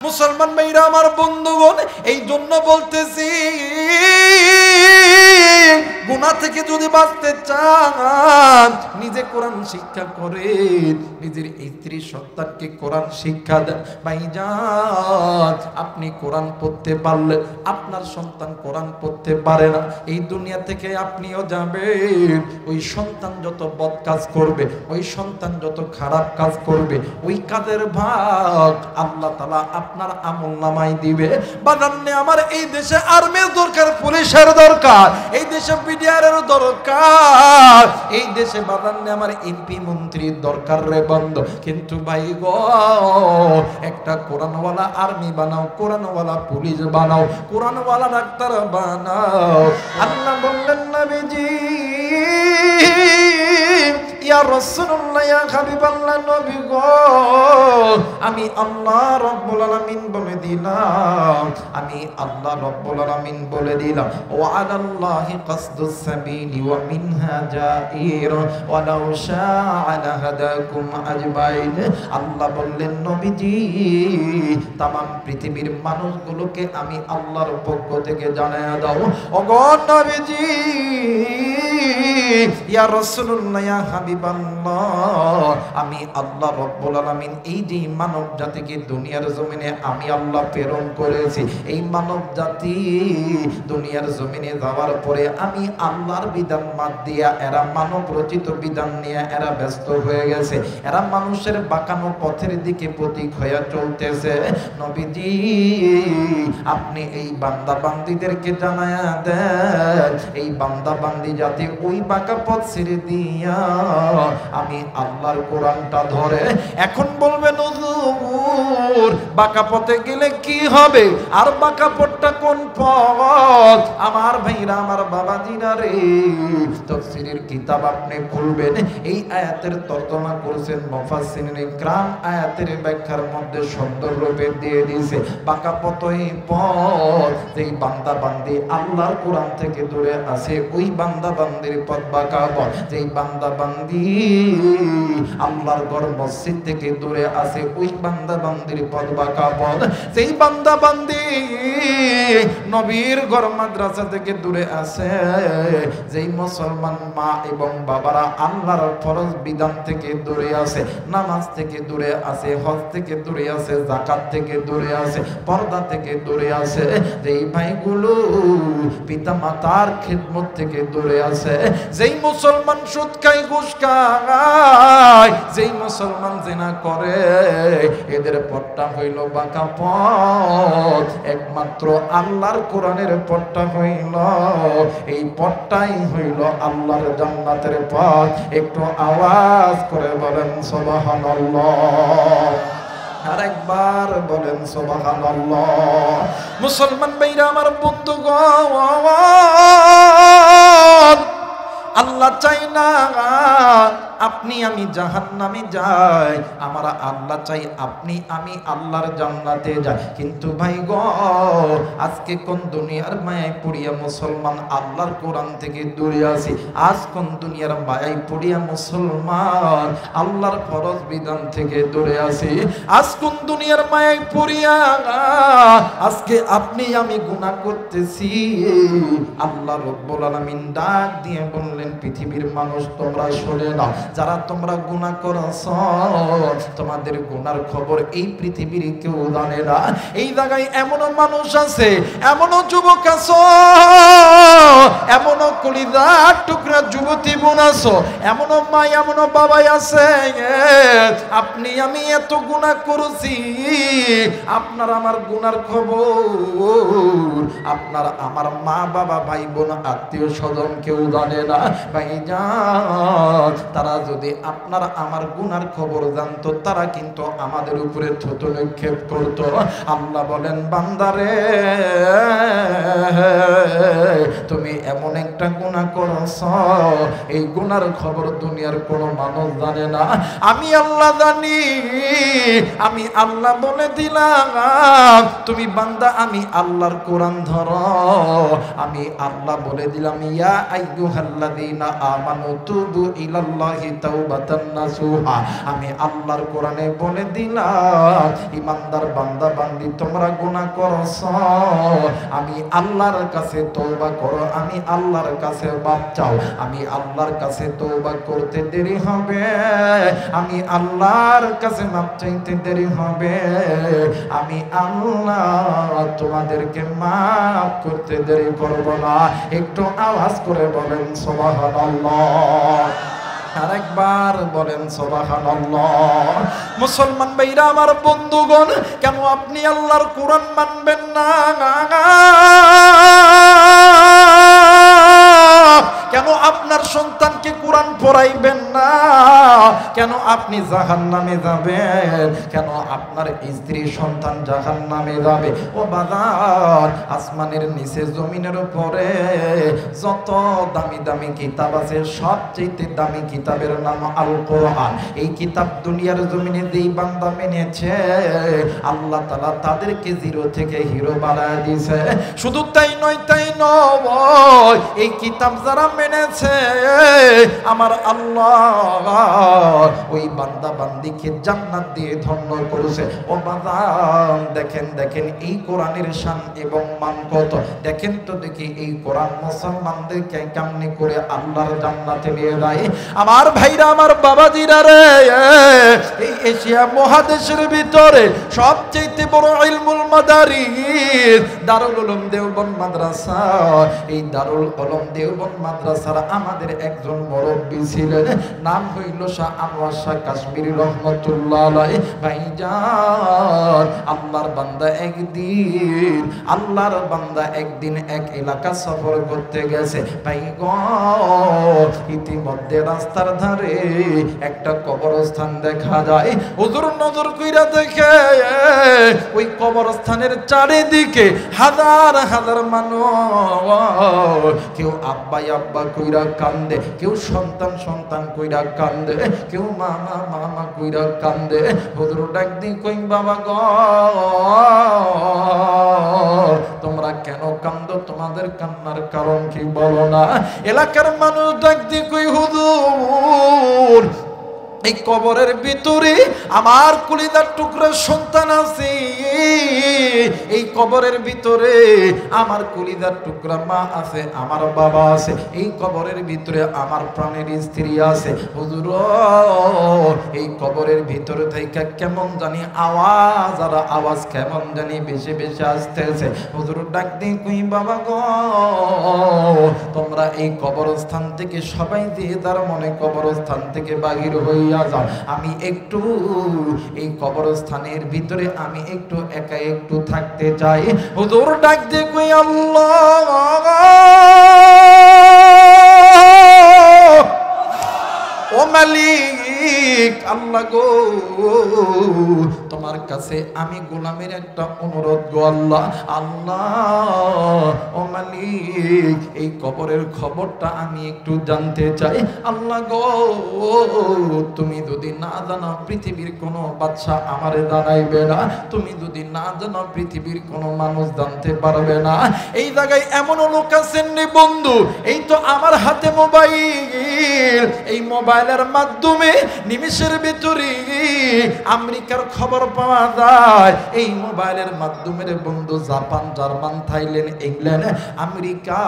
মুসলমান ভাইরা আমার বন্ধুগণ, এই জন্য বলতেছি গুনাহ থেকে যদি বাঁচতে চান নিজে কোরআন শিক্ষা করেন, নিজের স্ত্রী সন্তানকে কোরআন শিক্ষা দেন। ভাইজান, আপনি কোরআন পড়তে পারলে আপনার সন্তান কোরআন পড়তে পারে না, এই দুনিয়া থেকে আপনিও যাবেন। ওই সন্তান যত বদ কাজ করবে, ওই সন্তান যত খারাপ কাজ করবে, ওই কাজের ভাগ আল্লাহ তাআলা আপনার আমলনামায় দিবে। বাদান্নে আমার এই দেশে আর্মির দরকার, পুলিশের দরকার, এই দেশে বিডিআরের দরকার, এই দেশে বাদান্নে আমার এমপি মন্ত্রীর দরকার রে বন্ধ। কিন্তু ভাই গো, একটা কোরআনওয়ালা আর্মি বানাও, কোরআনওয়ালা পুলিশ বানাও, কোরআনওয়ালা ডাক্তার বানাও। আল্লাহ বললেন নবীজি, ইয়া রাসূলুল্লাহ, ইয়া হাবিবাল্লাহ, নবী গো, আমি আল্লাহ রাব্বুল আলামিন বলে দিলাম, আমি আল্লাহ রাব্বুল আলামিন বলে দিলাম, ওয়া আলাল্লাহি কাসদুস সাবিলি ওয়া মিনহা জাইর ওয়া লাউ শাআ লাহাদাকুম আজমাইন। আল্লাহ বললেন নবীজি, तमाम পৃথিবীর মানুষগুলোকে আমি আল্লাহর পক্ষ থেকে জানায়া দাও, ওগো নবীজি, ইয়া রাসূলুল্লাহ, ইয়া হাবিবাল্লাহ, আমি আল্লাহ রাব্বুল আলামিন এই যে মানব জাতিকে দুনিয়ার জমিনে আমি আল্লাহ প্রেরণ করেছি, এই মানব জাতি দুনিয়ার জমিনে যাওয়ার পরে আমি আল্লাহর বিধান বাদ দিয়া এরা মানব রচিত বিধান নিয়ে এরা ব্যস্ত হয়ে গেছে, এরা মানুষের বাঁকানো পথের দিকে প্রতীক হয়ে চলতেছে। নবীজি, আপনি এই বান্দা বান্দীদেরকে জানায়া দেন, এই বান্দা বান্দি যাতে ওই বাঁকা পথ ছেড়ে দিয়া আমি আল্লাহর কোরআনটা ধরে। এখন বলবেন হুজুর, বাঁকা পথে গেলে কি হবে, আর বাঁকা পথটা কোন পথ? আমার ভাইরা, আমার বাবাজিরা রে, তাফসীরের কিতাব আপনি খুলবেন, এই আয়াতের তর্জমা করেছেন মুফাসসিরিনে ইকরাম, আয়াতের ব্যাখ্যার মধ্যে সুন্দর রূপে দিয়ে দিয়েছে বাঁকা পথ এই পথ, যেই বান্দা বান্দি আল্লাহর কোরআন থেকে দূরে আছে ওই বান্দা বান্দির পথ বাঁকা পথ, যেই বান্দা বান্দি আল্লাহর ঘর মসজিদ থেকে দূরে আছে ওই বান্দা বান্দির পথ বাঁকা পথ, যেই বান্দা বান্দি নবীর ঘর মাদ্রাসা থেকে দূরে আছে, যেই মুসলমান মা এবং বাবারা আল্লাহর ফরজ বিধান থেকে দূরে আছে, নামাজ থেকে দূরে আছে, হজ থেকে দূরে আছে, যাকাত থেকে দূরে আছে, পর্দা থেকে দূরে আছে, যেই ভাইগুলো পিতা মাতার খিদমত থেকে দূরে আছে, যেই মুসলমান সুদ খায়, ঘুষ খায়, যেই মুসলমান জিনা করে, এদের পথটা হইল বাঁকা পথ। একমাত্র আল্লাহর কোরআনের পথটা হইল, এই পথটাই হইল আল্লাহর জান্নাতের পথ। একটু আওয়াজ করে বলেন সুবহানাল্লাহ, আরেকবার বলেন সুবহানাল্লাহ। মুসলমান ভাইরা আমার বন্ধুগণ, আল্লাহ চাই না আপনি আমি জাহান্নামে যাই, আমরা আল্লাহ চাই আপনি আমি আল্লাহর জান্নাতে যাই। কিন্তু ভাই গো, আজকে কোন দুনিয়ার মায়ায় পড়িয়া মুসলমান আল্লাহর কোরআন থেকে দূরে আছি, আজ কোন দুনিয়ার মায়ায় পড়িয়া মুসলমান আল্লাহর ফরজ বিধান থেকে দূরে আছি, আজ কোন দুনিয়ার মায়ায় পড়িয়া আজকে আপনি আমি গুনাহ করতেছি। আল্লাহ রাব্বুল আলামিন ডাক দিয়ে বললেন, পৃথিবীর মানুষ তোমরা শুনে নাও, যারা তোমরা গুনাহ করছো তোমাদের গুনার খবর এই পৃথিবীর কেউ জানে না। এই জায়গায় এমনও মানুষ আছে, এমনও যুবক আছো, এমনও কলিজার টুকরা যুবতী বোন আছো, এমনও মা এমনও বাবাই আছে, আপনি আমি এত গুনাহ করেছি, আপনার আমার গুনার খবর আপনার আমার মা বাবা ভাই বোন আত্মীয় স্বজন কেউ জানে না। ভাইজান, তারা যদি আপনার আমার গুনার খবর জানতো, তারা কিন্তু আমাদের উপরে থুতু নিক্ষেপ করত। আল্লাহ বলেন, বান্দারে তুমি এমন একটা গুনাহ করছ, এই গুনার খবর দুনিয়ার কোনো মানুষ জানে না, আমি আল্লাহ জানি। আমি আল্লাহ বলে দিলাম, তুমি বান্দা আমি আল্লাহর কোরআন ধরো, আমি আল্লাহ বলে দিলাম, ইয়া আইয়ুহাল্লাযীনা আমানু তুবু ইলাল্লাহি ইলাল্লাহি তাওবাতান নাসুহা। আমি আল্লাহর কোরআনে বলে দিলাম, ইমানদার বান্দা বান্দি তোমরা গুনাহ করছো, আমি আল্লাহর কাছে তওবা করো, আমি আল্লাহর কাছে মাপ চাও। আমি আল্লাহর কাছে তওবা করতে দেরি হবে, আমি আল্লাহর কাছে মাপ চাইতে দেরি হবে, আমি আল্লাহ তোমাদেরকে মাফ করতে দেরি করব না। একটু আওয়াজ করে বলেন সুবহানাল্লাহ, আরেকবার বলেন সুবহানাল্লাহ। মুসলমান ভাইরা আমার, বন্ধুগণ, কেন আপনি আল্লাহর কোরআন মানবেন না? কেন আপনার সন্তানকে কোরআন পড়াইবেন না? কেন আপনি জাহান্নামে যাবেন? কেন আপনার স্ত্রী সন্তান জাহান্নামে যাবে? ও বাজার, আসমানের নিচে জমিনের উপরে যত দামি দামি কিতাব আছে, সবচেয়ে দামি কিতাবের নাম আল কোরআন। এই কিতাব দুনিয়ার জমিনে যেই বান্দা মেনেছে, আল্লাহ তাআলা তাদেরকে জিরো থেকে হিরো বানায় দিয়েছে। শুধু তাই নয়, এই কিতাব যারা মেনেছে, আমার আল্লাহ ওই বান্দা বান্দিকে জান্নাত দিয়ে ধন্য করেছে। ও বাজান, দেখেন দেখেন এই কোরআনের শান এবং মান কত। দেখেন তো দেখি এই কোরআন মুসলমানদেরকে কেমনে করে আল্লাহর জান্নাতে নিয়ে যায়। আমার ভাইরা, আমার বাবাজিরা রে, এই এশিয়া মহাদেশের ভিতরে সবচেয়ে বড় ইলমুল মাদারিস দারুল উলুম দেওবন্দ মাদ্রাসা। এই দারুল উলুম দেওবন্দ মাদ্রাসার আমাদের একজন মুরব্বী ছিলেন, নাম হইল শাহ আনোয়ার শাহ কাশ্মীরি রহমাতুল্লাহ আলাইহি। ভাইজান, আল্লাহর বান্দা একদিন এক এলাকা সফর করতে গেছে। ভাই গো, ইতিমধ্যে রাস্তার ধারে একটা কবরস্থান দেখা যায়। হুজুর নজর কইরা দেখে ওই কবরস্থানের চারিদিকে হাজার হাজার মানুষ, কেউ আব্বা আব্বা কইরা কান্দে, কেউ সন্তান সন্তান কইরা কান্দে, কেউ মামা মামা কইরা কান্দে। হুজুর ডাক দি কই, বাবা গো, তোমরা কেন কান্দো? তোমাদের কান্নার কারণ কি বলো না? এলাকার মানুষ ডাক দি কই, হুজুর, এই কবরের ভিতরে আমার কলিজার টুকরা সন্তান আছে, এই কবরের ভিতরে আমার কলিজার টুকরা মা আছে, আমার বাবা আছে, এই কবরের ভিতরে আমার প্রাণের স্ত্রী আছে। হুজুর, এই কবরের ভিতরে থেকে কেমন জানি আওয়াজ, আর আওয়াজ কেমন জানি বেশি বেশি আসতেছে। হুজুর ডাক দিয়ে কই, বাবা গো, তোমরা এই কবরস্থান থেকে সবাই দিয়ে তার মনে কবরস্থান থেকে বাহির হইয়া যাও, আমি একটু এই কবরস্থানের ভিতরে আমি একটু একা একটু থাকতে চাই। হুজুর ডাক দিয়ে কই, আল্লাহ ও মালিক, আল্লাহ গো, তোমার কাছে আমি গোলামের একটা অনুরোধ গো আল্লাহ। আল্লাহ ও মালিক, এই কবরের খবরটা আমি একটু জানতে চাই। আল্লাহ গো, তুমি যদি না জানো পৃথিবীর কোনো বাদশা আমারে জানাইবে না, তুমি যদি না জানো পৃথিবীর কোনো মানুষ জানতে পারবে না। এই জায়গায় এমন লোক আছেন রে বন্ধু, এই তো আমার হাতে মোবাইল, এই মোবাইলের মাধ্যমে নিমিষের ভিতরে আমেরিকার খবর পাওয়া যায়। এই মোবাইলের মাধ্যমে রে বন্ধু, Japan, German, Thailand, England, America,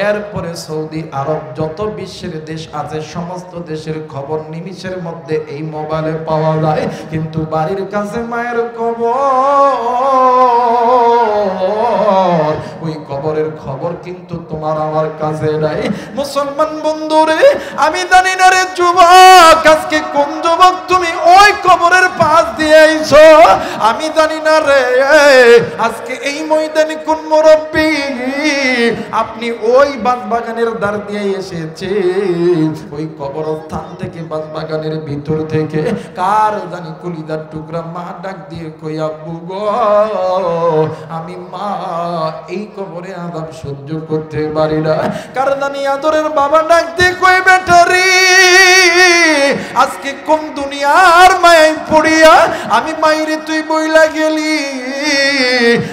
এরপরে সৌদি আরব, যত বিশ্বের দেশ আছে সমস্ত দেশের খবর নিমিষের মধ্যে এই মোবাইলে পাওয়া যায়। কিন্তু বাড়ির কাছে মায়ের কবর, ওই কবরের খবর কিন্তু তোমার আমার কাছে নাই। মুসলমান বন্ধুরে, আমি জানি না রে যুবক, আজকে কোন যুবক তুমি ওই কবরের পাশ দিয়ে আইছো, আমি জানি না রে আজকে এই ময়দানে কোন মুরব্বী আপনি ওই বাগানের দ্বার দিয়ে এসেছে, ওই কবরস্থান থেকে বাগানের ভিতর থেকে কার জানি কলিজার টুকরা মা ডাক দিয়ে কই, আব্বু গো, আমি মা এই কবরে আযাব সহ্য করতে পারি না। কার জানি আদরের বাবা ডাক দিয়ে কই, বেটারি, আজকে কোন দুনিয়ার মায়ায় পড়িয়া আমি মাইরে তুই বইলা গেলি,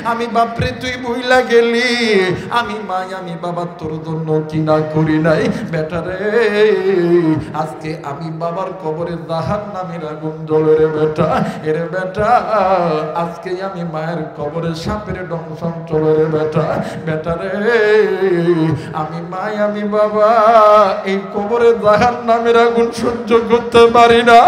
আমি বাপরে তুই বুইলা গেলি আমি মা আমি বাবা তোর জন্য কি না করি নাই বেটা রে আজকে আমি বাবার কবরে জাহান্নামের আগুন জ্বলে রে বেটা এরে বেটা আজকে আমি মায়ের কবরে সাপের দংশন চলে রে বেটা বেটা রে আমি মা আমি বাবা এই কবরে জাহান্নামের আগুন সহ্য করতে পারি না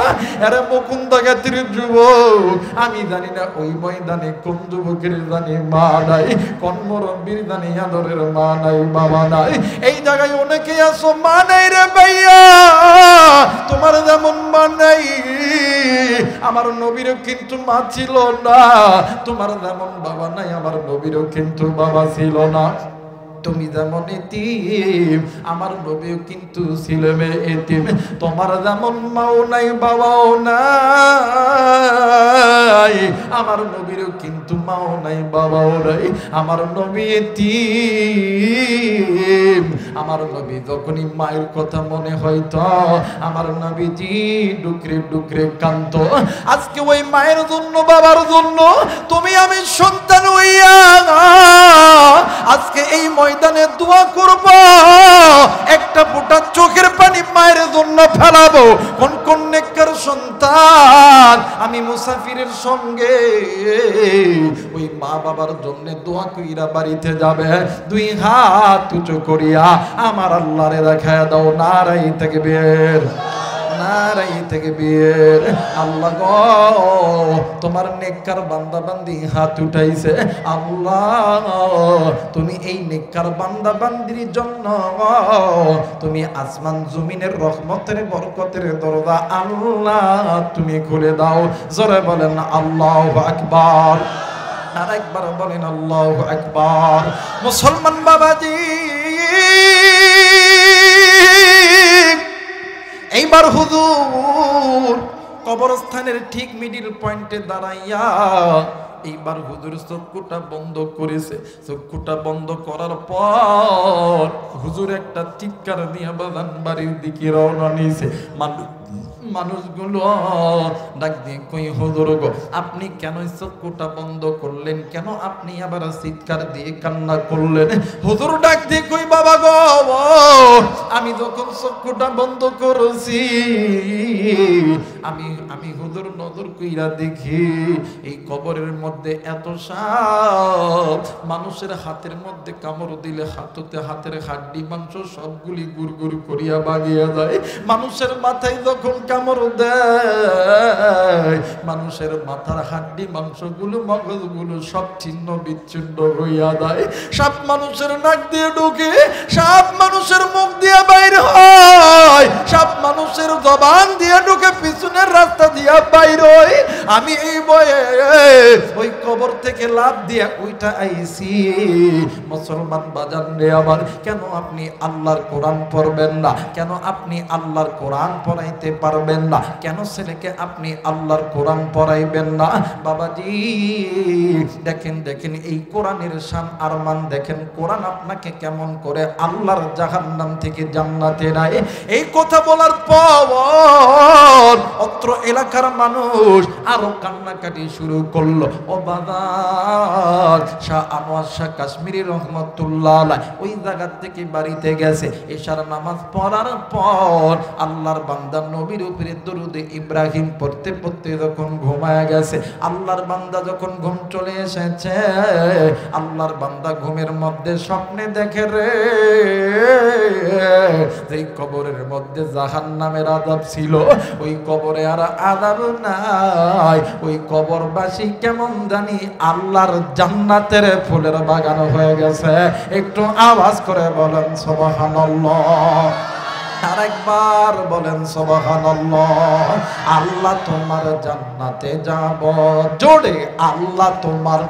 আরে মুকুন্দা গাতির যুবক আমি জানি না ওই ময়দানে কোন যুবকের জানি মা নাই কোন মুরব্বির জানি আদরের মা নাই বাবা নাই এই জায়গায় অনেকে আছো মা নাই রে ভাইয়া তোমার যেমন মা নাই আমার নবীরও কিন্তু মা ছিল না তোমার যেমন বাবা নাই আমার নবীরও কিন্তু বাবা ছিল না তুমি যেমন এতিম আমার নবীও কিন্তু ছিলেন এতিম তোমার যেমন মাও নাই বাবাও নাই আমার নবীরও কিন্তু মাও নাই বাবাও নাই আমার নবী এতিম আমার নবী যখনই মায়ের কথা মনে হইতো আমার নবীজি ডুকরে ডুকরে কান্ত আজকে ওই মায়ের জন্য বাবার জন্য তুমি আমি সন্তান হইয়া আজকে এই ময়দানে দোয়া করব একটা ফোঁটা চোখের পানি মায়ের জন্য ফেলাবো কোন কোন নেককার সন্তান আমি মুসাফিরের সঙ্গে ওই মা বাবার জন্য দোয়া কইরা বাড়িতে যাবে দুই হাত উঁচু করিয়া আমার আল্লাহরে দেখায় দাও নারাই তাকবীর নারাই তাকবীর আল্লাহ গো তোমার নেককার বান্দা বান্দি হাত উঠাইছে আল্লাহ তুমি এই নেককার বান্দা বান্দির জন্য তুমি আসমান জমিনের রহমতের বরকতের দরজা আল্লাহ তুমি খুলে দাও জোরে বলেন আল্লাহু আকবার আর একবার বলেন আল্লাহু আকবার মুসলমান বাবাজি এইবার হুজুর কবরস্থানের ঠিক মিডিল পয়েন্টে দাঁড়াইয়া এইবার হুজুর চক্ষুটা বন্ধ করেছে চক্ষুটা বন্ধ করার পর হুজুর একটা চিৎকার দিয়ে বাজান বাড়ির দিকে রওনা নিয়েছে মানুষগুলো ডাক দিয়ে কই হুজুর গো আপনি কেন চক্ষুটা বন্ধ করলেন কেন আপনি আবার চিৎকার দিয়ে কান্না করলেন হুজুর ডাক দিয়ে কই বাবা গো আমি যখন চক্ষুটা বন্ধ করেছি আমি হুজুর নজর কইরা দেখি এই কবরের মধ্যে এত সাপ মানুষের হাতের মধ্যে কামড় দিলে হাতের হাড্ডি মাংস সবগুলি গুড়গুড় করিয়া ভাগিয়া যায় মানুষের মাথায় যখন কামড় দেয় মানুষের মাথার হাড্ডি মাংসগুলো মগজগুলো সব ছিন্ন বিচ্ছিন্ন হইয়া যায় সাপ মানুষের নাক দিয়ে ঢুকে সাপ মানুষের মুখ দিয়ে বাইর হয় সাপ মানুষের জবান দিয়ে ঢুকে পিছনের রাস্তা দিয়া বাইর হয় আমি এই বয়ে ওই কবর থেকে লাভ দিয়া ওইটা আইছি মুসলমান বাজান রে আমার কেন আপনি আল্লাহর কোরআন পড়বেন না কেন আপনি আল্লাহর কোরআন পড়াইতে পারবেন না কেন ছেলেকে আপনি আল্লাহর কোরআন পড়াইবেন না বাবাজি দেখেন দেখেন এই কোরআনের শান আর মান দেখেন কোরআন আপনাকে কেমন করে আল্লাহর জাহান্নাম থেকে জান্নাতে নেয় এই কথা বলার পর অত্র এলাকার মানুষ আরো কান্নাকাটি শুরু করলো ও বাবা শাহ আনোয়ার শাহ কাশ্মীরি রহমতুল্লাহ আলাইহি ওই জায়গা থেকে বাড়িতে গেছে এশার নামাজ পড়ার পর আল্লাহর বান্দা নবীর উপরে দরুদে ইব্রাহিম পড়তে পড়তে যখন ঘুমায় গেছে আল্লাহর বান্দা যখন ঘুম চলে এসেছে আল্লাহর বান্দা ঘুমের মধ্যে স্বপ্নে দেখে রে যেই কবরের মধ্যে জাহান্নামের আযাব ছিল ওই কবরে আর আযাব নাই ওই কবরবাসী কেমন জানি আল্লাহর জান্নাতের ফুলের বাগান হয়ে গেছে একটু আওয়াজ করে বলেন সুবহানাল্লাহ আরেকবার বলেন সুবহানাল্লাহ আল্লাহ তোমার জান্নাতে যাব জোরে আল্লাহ তোমার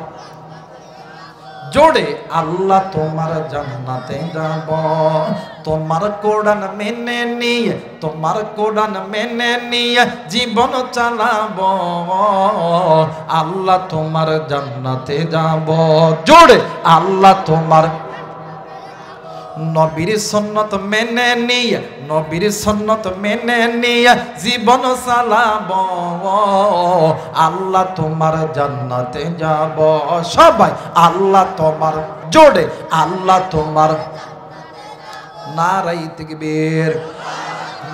জোরে আল্লাহ তোমার জান্নাতে যাব তোমার কোরআন মেনে নিয়ে তোমার কোরআন মেনে নিয়ে জীবন চালাবো আল্লাহ তোমার জান্নাতে যাব জোরে আল্লাহ তোমার নবীর সুন্নত মেনে নিয়ে, নবীর সুন্নত মেনে নিয়ে জীবন চালাব, আল্লাহ তোমার জান্নাতে যাব। সবাই আল্লাহ তোমার, জোরে আল্লাহ তোমার, নারাই তাকবীর,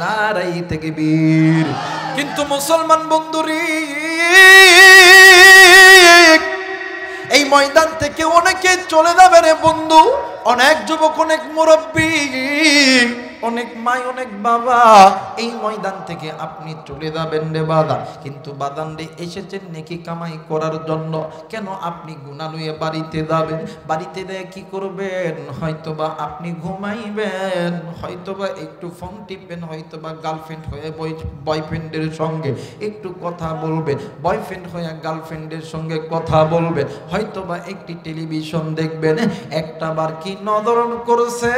নারাই তাকবীর। কিন্তু মুসলমান বন্ধুরে, এই ময়দান থেকে অনেকে চলে যাবে রে বন্ধু, অনেক যুবক, অনেক মুরব্বী, অনেক মা, অনেক বাবা, এই ময়দান থেকে আপনি চলে যাবেন রে বাদা। কিন্তু বাদান রে, এসেছেন নেকি কামাই করার জন্য, কেন আপনি গুনাহ লইয়ে বাড়িতে যাবেন? বাড়িতে দেয় কি করবেন? হয়তোবা আপনি ঘুমাইবেন, হয়তোবা একটু ফোন টিপবেন, হয়তোবা গার্লফ্রেন্ড হয়ে বয়ফ্রেন্ডের সঙ্গে একটু কথা বলবেন, বয়ফ্রেন্ড হয়ে গার্লফ্রেন্ডের সঙ্গে কথা বলবেন, হয়তোবা একটি টেলিভিশন দেখবেন। একটা বার কি নজর করছে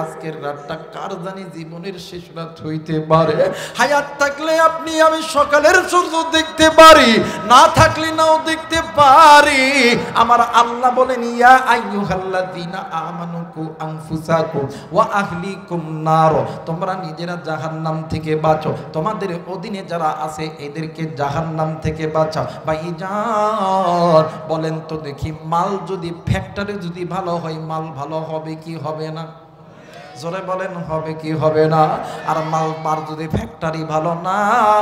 আজকের রাতটা কার জানি জীবনের শেষ রাত হইতে পারে। হায়াত থাকলে আপনি আমি সকালের সূর্য দেখতে পারি, না থাকলে নাও দেখতে পারি। আমার আল্লাহ বলেন, ইয়া আইয়ুহাল্লাযীনা আমানু কু আনফুসাকুম ওয়া আহলিকুম নার, তোমরা নিজেরা জাহান্নাম থেকে বাঁচো, তোমাদের অধীনে যারা আছে এদেরকে জাহান্নাম থেকে বাঁচাও। ভাইজান বলেন তো দেখি, মাল যদি ফ্যাক্টরি যদি ভালো হয়, মাল ভালো হবে কি হবে না? জোরে বলেন, হবে কি হবে না? আর মাল পার যদি ফ্যাক্টরি ভালো না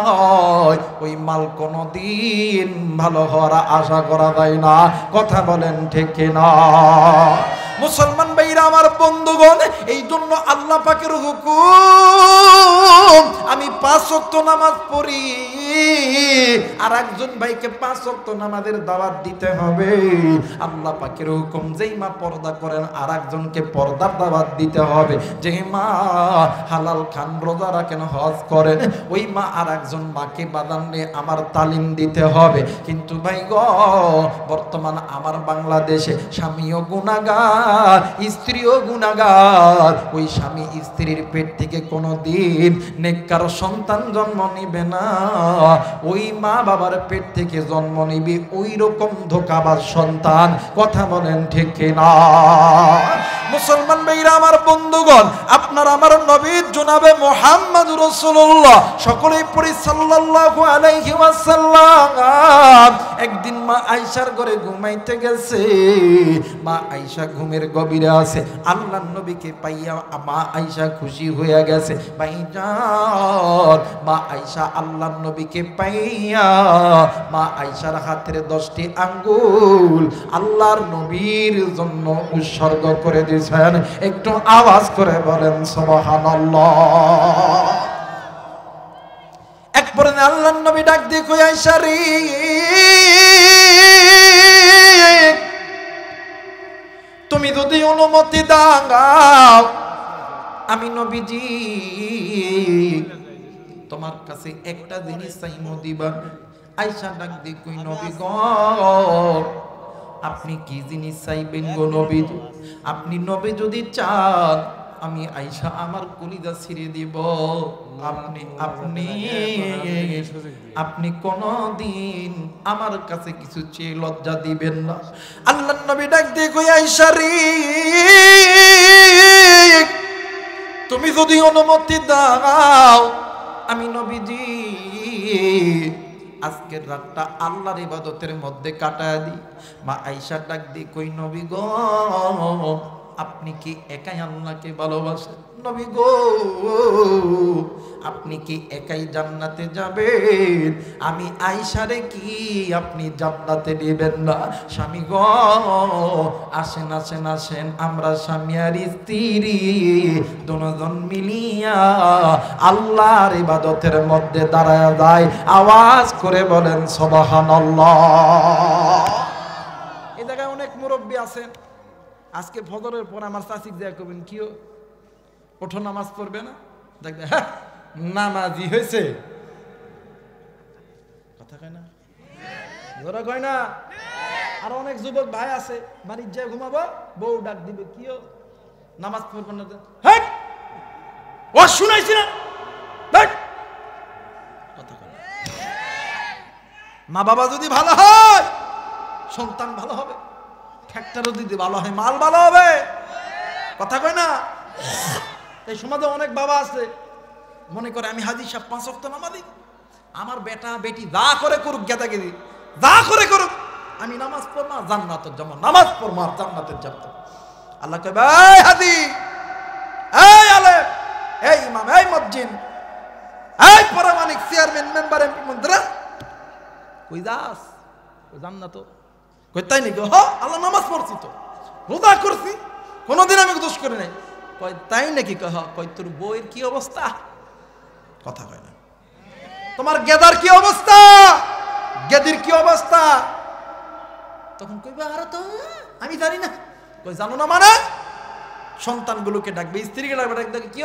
হয়, ওই মাল কোনোদিন ভালো হওয়ার আশা করা যায় না। কথা বলেন ঠিক কিনা? মুসলমান ভাইরা আমার, বন্ধুগণ, এই জন্য আল্লাহ পাকের হুকুম, আমি 5 ওয়াক্ত নামাজ পড়ি, আর একজন ভাইকে 5 ওয়াক্ত নামাজের দাওয়াত দিতে হবে। আল্লাহ পাকের হুকুম, যেই মা পর্দা করেন আর একজনকে পর্দার দাওয়াত দিতে হবে। যেই মা হালাল খান, রোজা রাখেন, হজ করেন, ওই মা আর একজন মাকে বাদান নিয়ে আমার তালিম দিতে হবে। কিন্তু ভাই গো, বর্তমান আমার বাংলাদেশে স্বামীও গুনাহগার, স্ত্রীও গুনাহগার। ওই স্বামী স্ত্রীর পেট থেকে কোনোদিন নেককার সন্তান জন্ম নিবে না, ওই মা বাবার পেট থেকে জন্ম নিবে ওই রকম ধোঁকাবাজ সন্তান। কথা বলেন ঠিক কিনা? মুসলমান ভাইরা আমার, বন্ধুগণ, আপনার আমার নবী জনাবে মুহাম্মদ রাসূলুল্লাহ, সকলেই পড়ি সাল্লাল্লাহু আলাইহি ওয়াসাল্লাম। একদিন মা আয়েশার ঘরে ঘুমাইতে গেছে, মা আয়েশা ঘুমের গভীরে আছে। আল্লাহর নবীকে পাইয়া মা আয়েশা খুশি হয়ে গেছে। ভাইজান, মা আয়েশা আল্লাহর নবীকে পাইয়া মা আয়েশার হাতের 10টি আঙ্গুল আল্লাহর নবীর জন্য উৎসর্গ করে দিয়েছেন। একটু আওয়াজ করে বলেন সুবহানাল্লাহ। একবার আল্লাহর নবী ডাক দিয়ে কই, আয়েশা রে, তুমি যদি অনুমতি দাও, আমি নবীজি তোমার কাছে একটা জিনিস চাইমো, দিবা? আয়েশা ডাক দিয়ে কই, নবী গো, আপনি কি জিনিস চাইবেন গো নবীজি? আপনি নবী যদি চান, আমি আয়েশা আমার কলিজা ছিঁড়ে দিব। আপনি আপনি আপনি কোনদিন আমার কাছে কিছু চেয়ে লজ্জা দিবেন না। আল্লাহর নবী ডাক দিয়ে কই, আয়েশা রে, তুমি যদি অনুমতি দাও, আমি নবীজি আজকের রাতটা আল্লাহর ইবাদতের মধ্যে কাটায় দিই। মা আয়েশা ডাক দিয়ে কই, নবী গো, আপনি কি একাই আল্লাহকে ভালোবাসেন? নবী গো, আপনি কি একাই জান্নাতে যাবেন? আমি আয়েশারে কি আপনি জান্নাতে নেবেন না? স্বামী গো, আসেন আসেন আসেন, আমরা স্বামী আর স্ত্রী দুজন মিলিয়া আল্লাহর ইবাদতের মধ্যে দাঁড়ায় যায়। আওয়াজ করে বলেন সুবহানাল্লাহ। এই জায়গায় অনেক মুরব্বী আছেন, আজকে ফজরের পর আমার চাচিক দেয়া করবেন, কি ওঠো নামাজ পড়বে না? দেখবে হ্যাঁ নামাজি হয়েছে, কথা কয় না, জোরা কয় না। আর অনেক যুবক ভাই আছে, বাড়ির যায় ঘুমাবো, বউ ডাক দিবে, কি নামাজ পড়বে না? হ্যাঁ ও শুনাইছি না, কথা কয় না। মা বাবা যদি ভালো হয়, সন্তান ভালো হবে। ফ্যাক্টরও দিতে ভালো হয়, মাল ভালো হবে, কথা কয় না। এই সমাজে অনেক বাবা আছে মনে করে আমি হাজি সাহেব 5 ওয়াক্ত নামাজি, আমার বেটা বেটি যা করে করুক, গেদাগেদি যা করে করুক, আমি নামাজ পড়ব না, জান্নাতের জন্য নামাজ পড়ব আর জান্নাতের জন্য। আল্লাহ কয় এই হাজি, এই আলেম, এই ইমাম, এই মুয়াজ্জিন, এই পরামানিক চেয়ারম্যান মেম্বার এমপি মন্ত্রী, কই যাস? কই জান্নাত। কই তাই নাকি? হ, আল্লাহ নামাজ পড়ছি তো, রোজা করছি, কোনোদিন আমি দোষ করি নাই। কয় তাই নাকি? কয় তোর বইয়ের কি অবস্থা? কথা কয় না। তোমার গেদার কি অবস্থা? গেদির কি অবস্থা? তখন কইবে আরে তো আমি জানি না। কই জানো না মানে? সন্তানগুলোকে ডাকবে, স্ত্রীকে ডাকবে, ডাকবে কি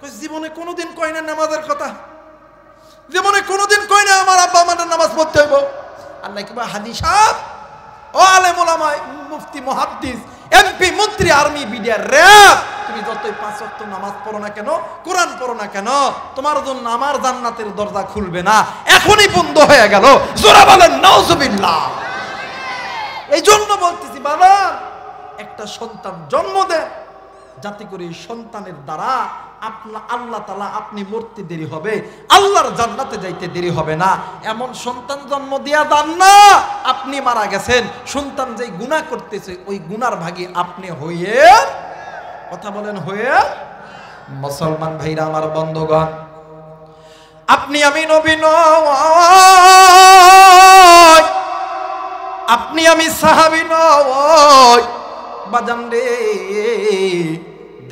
কই জীবনে কোনোদিন কয় না নামাজের কথা, জীবনে কোনোদিন কয় না আমার আব্বা আমাদের নামাজ পড়তে হইব। আল্লাহ কিবা হাজি সাহেব, ও আলেম ওলামা, মুফতি, মুহাদ্দিস, এমপি, মন্ত্রী, আর্মি, বিডিআর, র‍্যাব, তুমি যতই 5 ওয়াক্ত নামাজ পড়ো না কেন, কোরআন পড়ো না কেন, তোমার জন্য আমার জান্নাতের দরজা খুলবে না, এখনই বন্ধ হয়ে গেল। জোরে বলেন নাউজুবিল্লাহ। এই জন্য বলতেছি বাবা, একটা সন্তান জন্ম দেন, যাতে করে সন্তানের দ্বারা আল্লাহ তাআলা আপনি মরতে দেরি হবে, আল্লাহর জান্নাতে যাইতে দেরি হবে না। এমন সন্তান জন্ম দিয়া দেন না আপনি মারা গেছেন, সন্তান যেই গুনাহ করতেছে ওই গুনার ভাগী আপনি হয়ে, কথা বলেন হয়ে। মুসলমান ভাইরা আমার, বন্ধুগণ, আপনি আমি নবী নয়, আপনি আমি সাহাবী নয় বাজান রে।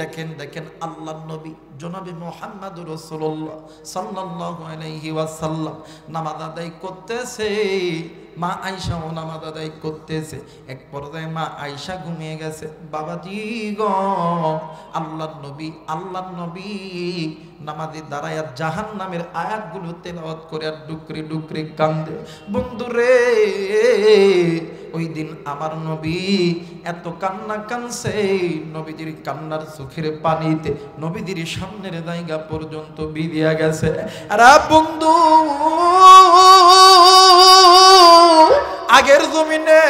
দেখেন দেখেন আল্লাহর নবী জনাবে মুহাম্মদুর রাসূলুল্লাহ সাল্লাল্লাহু আলাইহি ওয়াসাল্লাম নামাজ আদায় করতেছে, মা আয়েশাও নামাজ আদায় করতেছে। এক পর্যায়ে মা আয়েশা ঘুমিয়ে গেছে। বাবাজি গো, আল্লাহর নবী নামাজে দাঁড়ায় জাহান্নামের আয়াতগুলো তেলাওয়াত করে আর ডুকরে ডুকরে কান্দে। বন্ধুরে, ওই দিন আমার নবী এত কান্না কানছে, নবীজির কান্নার চোখের পানিতে নবীজির সামনের জায়গা পর্যন্ত ভিজিয়া গেছে। আর বন্ধু, আগের জমিনে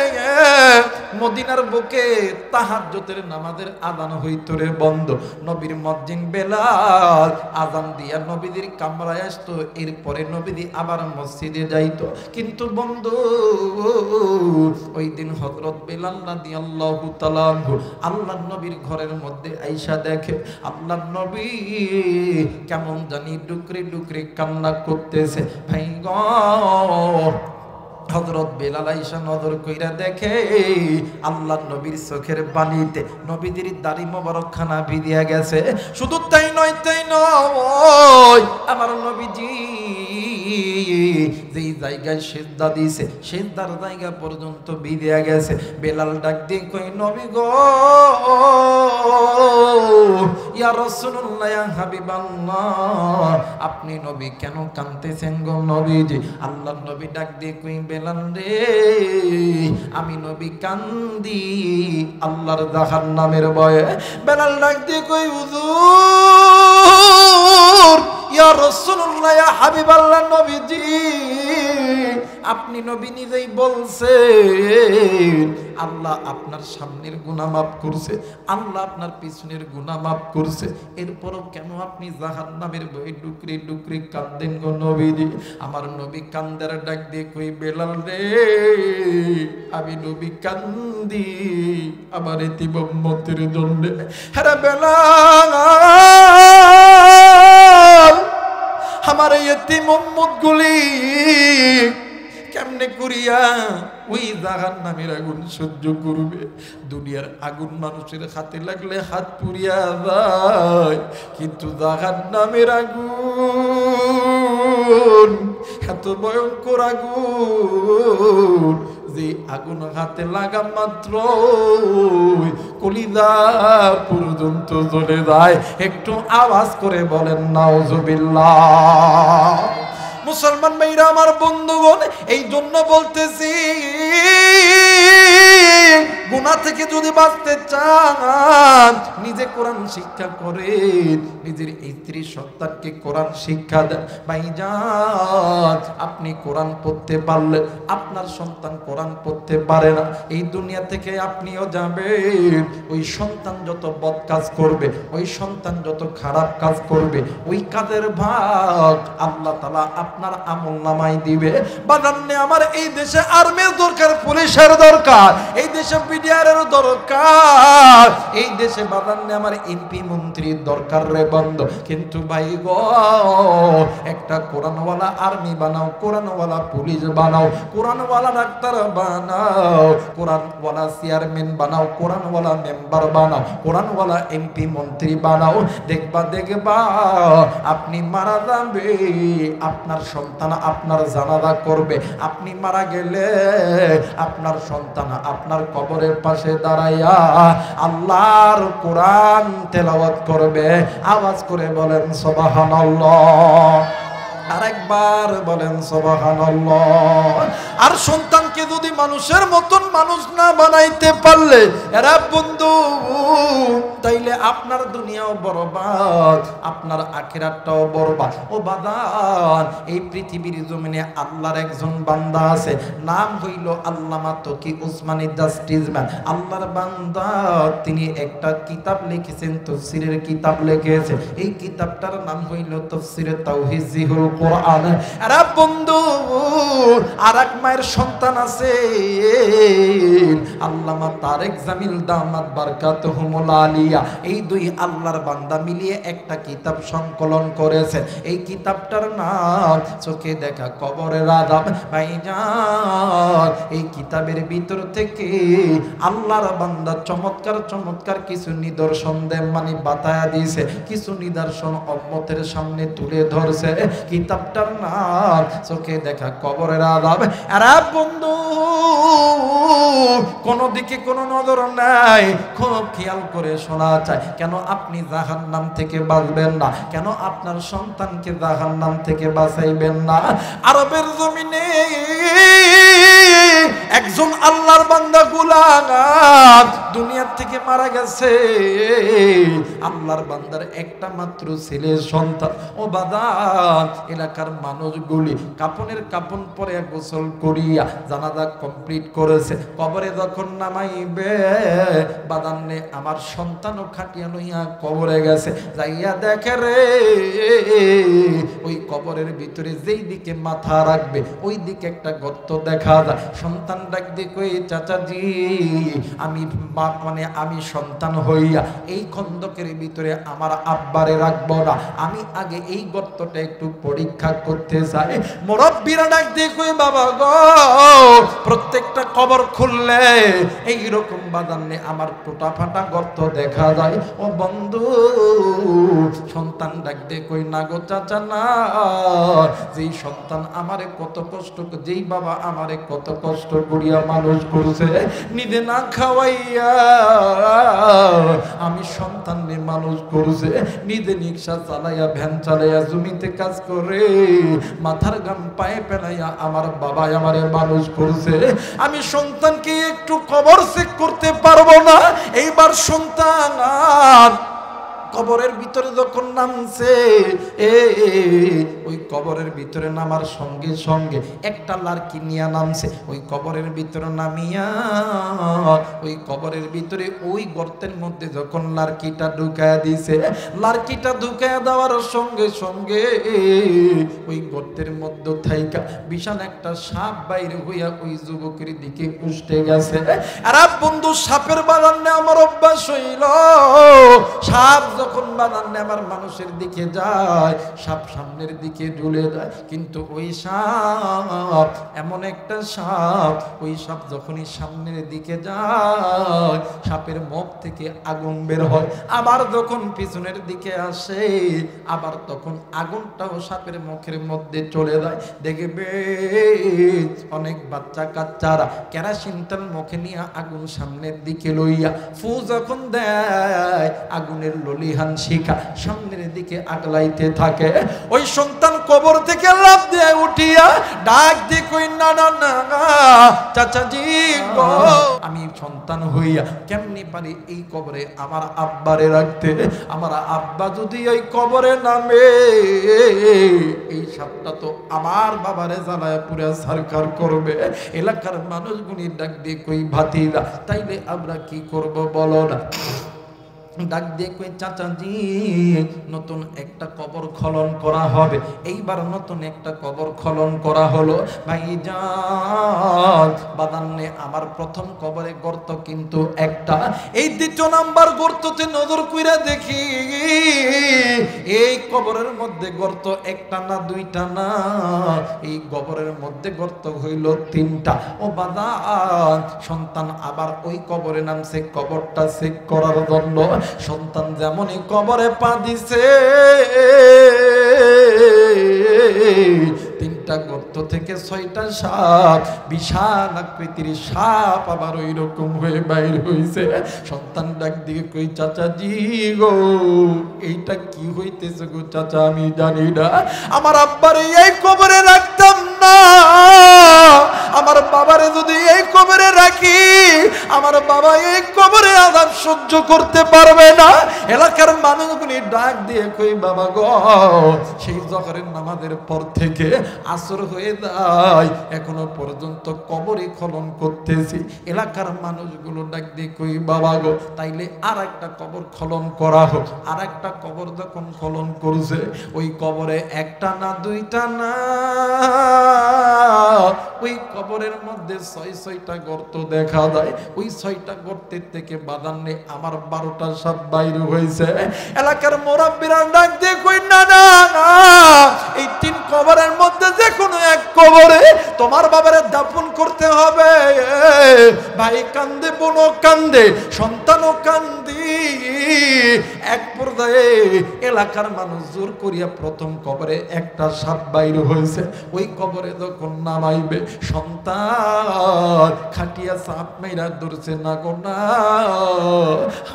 মদিনার বুকে তাহাজ্জুদের নামাজের আযান হইতো রে বন্ধ, নবীর মুয়াজ্জিন বেলাল আযান দিয়া নবীদের কামরায় আসতো, এরপরে নবীজি আবার মসজিদে যাইতো। কিন্তু বন্ধু, ওই দিন হযরত বেলাল রাদিয়াল্লাহু তাআলা আনহু আল্লাহর নবীর ঘরের মধ্যে আয়েশা দেখে আল্লাহর নবী কেমন জানি ডুকরে ডুকরে কান্না করতেছে। ভাই গো, হযরত বেলাল আয়েশা নজর কইরা দেখে আল্লাহর নবীর চোখের পানিতে নবীজির দাড়ি মোবারক খানা ভিজিয়া গেছে। শুধু তাই নয় আমার নবীজি যেই জায়গায় সিজদা দিয়েছে সিজদার জায়গা পর্যন্ত ভিজিয়া গেছে। বেলাল ডাক দিয়ে কই, নবী গো, ইয়া রাসূলুল্লাহ, ইয়া হাবিবাল্লাহ, আপনি নবী কেন কাঁদতেছেন গো নবীজি? আল্লাহর নবী ডাক দিয়ে কই, বেলাল রে, আমি নবী কান্দি আল্লাহর জাহান্নামের ভয়ে। বেলাল ডাক দিয়ে কই, হুজুর, ইয়া রাসূলুল্লাহ, ইয়া হাবিবাল্লাহ, নবীজি আপনি নবী নিজেই বলছেন আল্লাহ আপনার সামনের গুনাহ মাফ করছে, আল্লাহ আপনার পিছনের গুনাহ মাফ করছে, এরপরও কেন আপনি জাহান্নামের ভয়ে ডুকরে ডুকরে কাঁদেন গো নবীজি? আমার নবী কান্দার ডাক দিয়ে কই, বেলাল রে, আমি নবী কান্দি আমার এতিম উম্মতের জন্য। হ্যাঁ বেলাল, আমার এতিম উম্মত গুলি কেমনে করিয়া ওই জাহান্নামের আগুন সহ্য করবে? দুনিয়ার আগুন মানুষের হাতে লাগলে হাত পুড়িয়া যায়, কিন্তু জাহান্নামের আগুন এত ভয়ঙ্কর আগুন যে আগুন হাতে লাগা মাত্র কলিজা পর্যন্ত জ্বলে যায়। একটু আওয়াজ করে বলেন নাউজুবিল্লাহ। মুসলমান ভাইরা আমার, বন্ধুগণ, এই জন্য বলতেছি গুনাহ থেকে থেকে যদি বাঁচতে চান নিজে কোরআন শিক্ষা করে, নিজের স্ত্রী সন্তানকে কোরআন শিক্ষা দেন। ভাইজান আপনি কোরআন পড়তে পারলে আপনার সন্তান কোরআন পড়তে পারে না, এই দুনিয়া থেকে আপনিও যাবেন। ওই সন্তান যত বদ কাজ করবে, ওই সন্তান যত খারাপ কাজ করবে, ওই কাজের ভাগ আল্লাহ তাআলা আপনার আমলনামায় দিবে। বাদান্নে আমার এই দেশে আর্মির দরকার, পুলিশের দরকার, এই দেশে বিডিআরের দরকার, এই দেশে বাদান্নে আমার এমপি মন্ত্রীর দরকার রে বন্ধ। কিন্তু ভাই গো একটা কোরআনওয়ালা আর্মি বানাও, কোরআনওয়ালা পুলিশ বানাও, কোরআনওয়ালা ডাক্তার বানাও, কোরআনওয়ালা চেয়ারম্যান বানাও, কোরআনওয়ালা মেম্বার বানাও, কোরআনওয়ালা এমপি মন্ত্রী বানাও, দেখবা আপনি মারা যাবে আপনার সন্তান আপনার জানাজা করবে, আপনি মারা গেলে আপনার সন্তান আপনার কবরের পাশে দাঁড়াইয়া আল্লাহর কোরআন তেলাওয়াত করবে। আওয়াজ করে বলেন সুবহানাল্লাহ, আরেকবার বলেন সুবহানাল্লাহ। আর সন্তানকে যদি মানুষের মতন মানুষ না বানাইতে পারলে এরা বন্ধু, তাইলে আপনার দুনিয়াও বরবাদ, আপনার আখিরাতটাও বরবাদ। ও বাদান এই পৃথিবীর জমিনে আল্লাহর একজন বান্দা আছে, নাম হইল আল্লামা তকি উসমানী জাস্টিসম্যান। আল্লাহর বান্দা তিনি একটা কিতাব লিখেছেন, তাফসীরের কিতাব লিখেছে। এই কিতাবটার নাম হইল তাফসীরে তাওহীদুল কোরআন। আরে বন্ধু আরেক মায়ের সন্তান আছে আল্লামা তারেক জামিল দামাত বারকাতুহুমুল আলিয়া, এই দুই আল্লাহর বান্দা মিলিয়ে একটা কিতাব সংকলন করেছেন। এই কিতাবটার নাম চোখে দেখা কবরের আযাব। ভাইজান এই কিতাবের ভিতর থেকে আল্লাহর বান্দা চমৎকার চমৎকার কিছু নিদর্শন দেন, মানে বাতায়া দিয়েছে, কিছু নিদর্শন উম্মতের সামনে তুলে ধরছে। কিতাবটার নাম চোখে দেখা কবরের আযাব। আরে বন্ধু কোন দিকে কোনো নজর নাই, খুব খেয়াল করে শোনা চাই। কেন আপনি জাহান্নাম থেকে বাঁচবেন না? কেন আপনার সন্তানকে জাহান্নাম থেকে বাঁচাইবেন না? আরবের জমিনে একজন আল্লাহর বান্দা গুলাম দুনিয়ার থেকে মারা গেছে। আল্লাহর বান্দার একটা মাত্র ছেলে সন্তান। ও বাদান এলাকার মানুষগুলি কাপনের কাপন পরে গোসল করিয়া জানাজা কমপ্লিট করেছে। কবরে যখন নামাইবে বাদান্নে আমার সন্তানও খাটিয়া লইয়া কবরে গেছে। যাইয়া দেখে রে ওই কবরের ভিতরে যেই দিকে মাথা রাখবে ওই দিকে একটা গর্ত দেখা যায়। সন্তান ডাক দিয়ে কই চাচাজি আমি মানে আমি সন্তান হইয়া এই খন্দকের ভিতরে আমার আব্বারে রাখবো না, আমি আগে এই গর্তটা একটু পরীক্ষা করতে চাই। মুরব্বিরা ডাক দিয়ে কই বাবা গো প্রত্যেকটা কবর খুললে এইরকম বাদান্নে আমার টোটা ফাটা গর্ত দেখা যায়। ও বন্ধু সন্তান ডাক দিয়ে কই না গো চাচা না, যেই সন্তান আমারে কত কষ্ট, যেই বাবা আমারে কত কষ্ট করিয়া মানুষ করছে, নিজে না খাওয়াইয়া আমি সন্তানকে মানুষ করছে, নিজে রিকশা চালাইয়া ভ্যান চালাইয়া জমিতে কাজ করে মাথার গাম পায়ে ফেলাইয়া আমার বাবা আমারে মানুষ করছে, আমি সন্তানকে একটু কবর চেক করতে পারবো না? এইবার সন্তান কবরের ভিতরে যখন নামছে ওই কবরের ভিতরে নামার সঙ্গে সঙ্গে একটা লাড়কি নিয়ে নামছে। ওই কবরের ভিতরে নামিয়া ওই কবরের ভিতরে ওই গর্তের মধ্যে যখন লাড়কিটা ঢুকায়া দিছে, লাড়কিটা ঢুকায়া দেওয়ার সঙ্গে সঙ্গে ওই গর্তের মধ্যে থাইকা বিশাল একটা সাপ বাইরে হইয়া ওই যুবকের দিকে উঠে গেছে। আর বন্ধু সাপের বাগানে আমার অভ্যাস হইল, সাপ যখন বাদান্নে আমার মানুষের দিকে যায় সাপ সামনের দিকে ঝুলে যায়, কিন্তু ওই সাপ এমন একটা সাপ, ওই সাপ যখনই সামনের দিকে যায় সাপের মুখ থেকে আগুন বের হয়, আবার যখন পিছনের দিকে আসে আবার তখন আগুনটাও সাপের মুখের মধ্যে চলে যায়। দেখবে অনেক বাচ্চা কাচ্চারা কেরাসিন তেল মুখে নিয়ে আগুন সামনের দিকে লইয়া ফু যখন দেয় আগুনের ললি মরিহান শিখা সামনের দিকে আগলাইতে থাকে। ওই সন্তান কবর থেকে লাফ দিয়ে উঠিয়া ডাক দিয়ে কই না না না চাচাজি গো, আমি সন্তান হইয়া কেমনি পারি এই কবরে আমার আব্বারে রাখতে? আমার আব্বা যদি এই কবরে নামে এই সাপটা তো আমার বাবারে জ্বালায় পুরা সরকার করবে। এলাকার মানুষগুলি ডাক দিয়ে কই ভাতিরা তাইলে আমরা কি করব বলো না? ডাক দিয়ে কই চাচাজি নতুন একটা কবর খনন করা হবে। এইবার নতুন একটা কবর খনন করা হলো। ভাইজান বাদান্নে আমার প্রথম কবরে গর্ত কিন্তু একটা, এই দ্বিতীয় নাম্বার গর্ততে নজর কইরা দেখি এই কবরের মধ্যে গর্ত একটা না দুইটা না, এই কবরের মধ্যে গর্ত হইল তিনটা। ও বাদান সন্তান আবার ওই কবরে নামছে কবরটা চেক করার জন্য। সন্তান যেমনই কবরে পা দিছে তিনটা গর্ত থেকে 6টা সাপ, বিশাল আকৃতির সাপ আবার ওই রকম হয়ে বাইর হইছে। সন্তান ডাক দিয়ে কই চাচাজি গো এইটা কি হইতেছে গো চাচা? আমি জানি না, আমার আব্বারে এই কবরে রাখতাম না, আমার বাবারে যদি এই কবরে রাখি আমার বাবা এই কবরে আযাব সহ্য করতে পারবে না। এলাকার মানুষগুলি ডাক দিয়ে কই বাবা গো সেই জহরের নামাজের পর থেকে আসর হয়ে যায় এখনো পর্যন্ত কবরে খনন করতেছি। এলাকার মানুষগুলো ডাক দিয়ে কই বাবা গো তাইলে আর একটা কবর খনন করা হোক। আর একটা কবর যখন খনন করছে ওই কবরে একটা না দুইটা না, ওই কবরের মধ্যে 6টা গর্ত দেখা যায়। ওই 6টা গর্তের থেকে বাদান্নে আমার 12টা সাপ বাইরে হয়েছে। এলাকার মুরাব্বিরা ডাক দিয়ে কই না না না এই 3 কবরের মধ্যে যে কোনো এক কবরে তোমার বাবারে দাফন করতে হবে। ভাই কান্দে, বোনও কান্দে, সন্তানও কান্দি। এক পর্যায়ে এলাকার মানুষ জোর করিয়া প্রথম কবরে একটা সাপ বাইরে হয়েছে। ওই কবরে যখন নামাইবে সন্তান খাটিয়া সাপ মেরা ধরছে না গো না,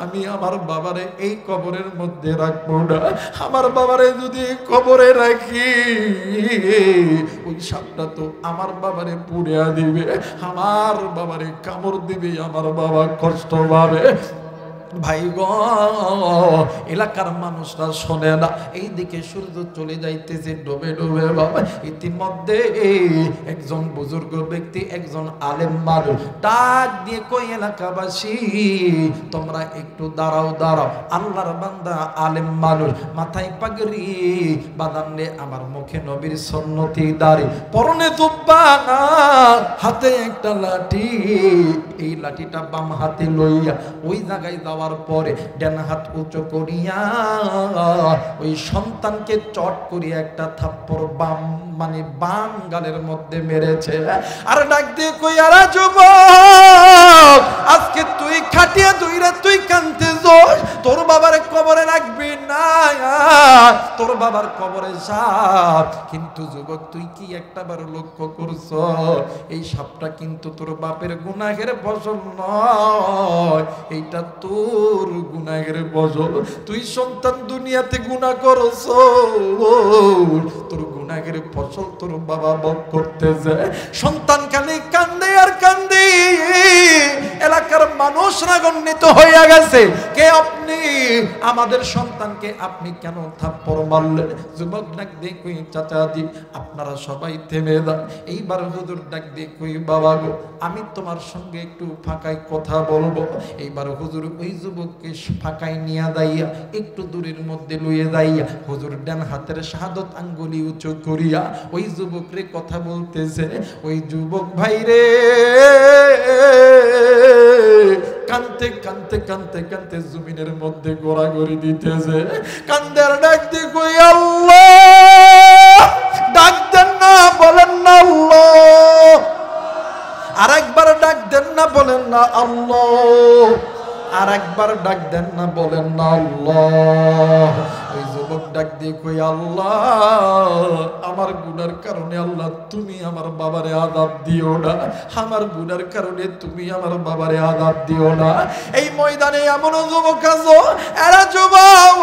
আমি আমার বাবারে এই কবরের মধ্যে রাখবো না। আমার বাবারে যদি কবরে রাখি ওই সাপটা তো আমার বাবারে পুড়িয়া দিবে, আমার বাবারে কামড় দিবে, আমার বাবা কষ্ট পাবে। ভাই গো এলাকার মানুষরা শোনে না। এইদিকে সূর্য চলে যাইতেছে ডুবে ডুবে বাবা। ইতিমধ্যে একজন বুজুর্গ ব্যক্তি, একজন আলেম মানুষ ডাক দিয়ে কই এলাকাবাসী তোমরা একটু দাঁড়াও দাঁড়াও। আল্লাহর বান্দা আলেম মানুষ, মাথায় পাগড়ি বাঁধানে, আমার মুখে নবীর সুন্নতি দাড়ি, পরনে জুব্বা না, হাতে একটা লাঠি। এই লাঠিটা বাম হাতে লইয়া ওই জায়গায় যাওয়ার পরে ডান হাত উঁচু করিয়া ওই সন্তানকে চট করিয়া একটা থাপ্পড় বাম মানে বাম গালের মধ্যে মেরেছে। আর ডাক দিয়ে কই আরে যুবক আজকে তুই খাটিয়া দুইরা তুই কানতে যাস, তোর বাবার কবরে রাখবি না, তোর বাবার কবরে সাপ। কিন্তু যুবক তুই কি একটাবার লক্ষ্য করছ এই সাপটা কিন্তু তোর বাপের গুনাহের ফসল নয়, এইটা তোর গুনাহের ফসল। তুই সন্তান দুনিয়াতে গুনাহ করছ, তোর গুনাহের ফসল তোর বাবা ভোগ করতেছে। সন্তান খালি কান্দে আর কান্দে। এলাকার মানুষ রাগান্বিত হইয়া গেছে, কে আপনি? আমাদের সন্তানকে আপনি কেন থাপ্পড় মারলেন? যুবক ডাক দিয়ে কই চাচাজি আপনারা সবাই থেমে যান। এইবার হুজুর ডাক দিয়ে কই বাবা গো আমি তোমার সঙ্গে একটু ফাঁকায় কথা বলবো। এইবার হুজুর ওই যুবককে ফাঁকায় নিয়ে যাইয়া একটু দূরের মধ্যে লইয়ে যাইয়া হুজুর ডান হাতের শাহাদত আঙ্গুলি উঁচু করিয়া ওই যুবকরে কথা বলতেছে। ওই যুবক ভাই রে কানতে কানতে কানতে কানতে জমিনের মধ্যে গোড়াগড়ি দিতেছে। কান্দের ডাক দিয়ে কই আল্লাহ, ডাক দেন না বলেন না আল্লাহ, আর একবার ডাক দেন না বলেন না আল্লাহ, আর একবার ডাক দেন না বলেন না আল্লাহ। ওই যুবক ডাক দিয়ে কই আল্লাহ আমার গুনার কারণে আল্লাহ তুমি আমার বাবারে আযাব দিও না, আমার গুনার কারণে তুমি আমার বাবারে আযাব দিও না। এই ময়দানে এমন যুবক আছে, এরা যুবক,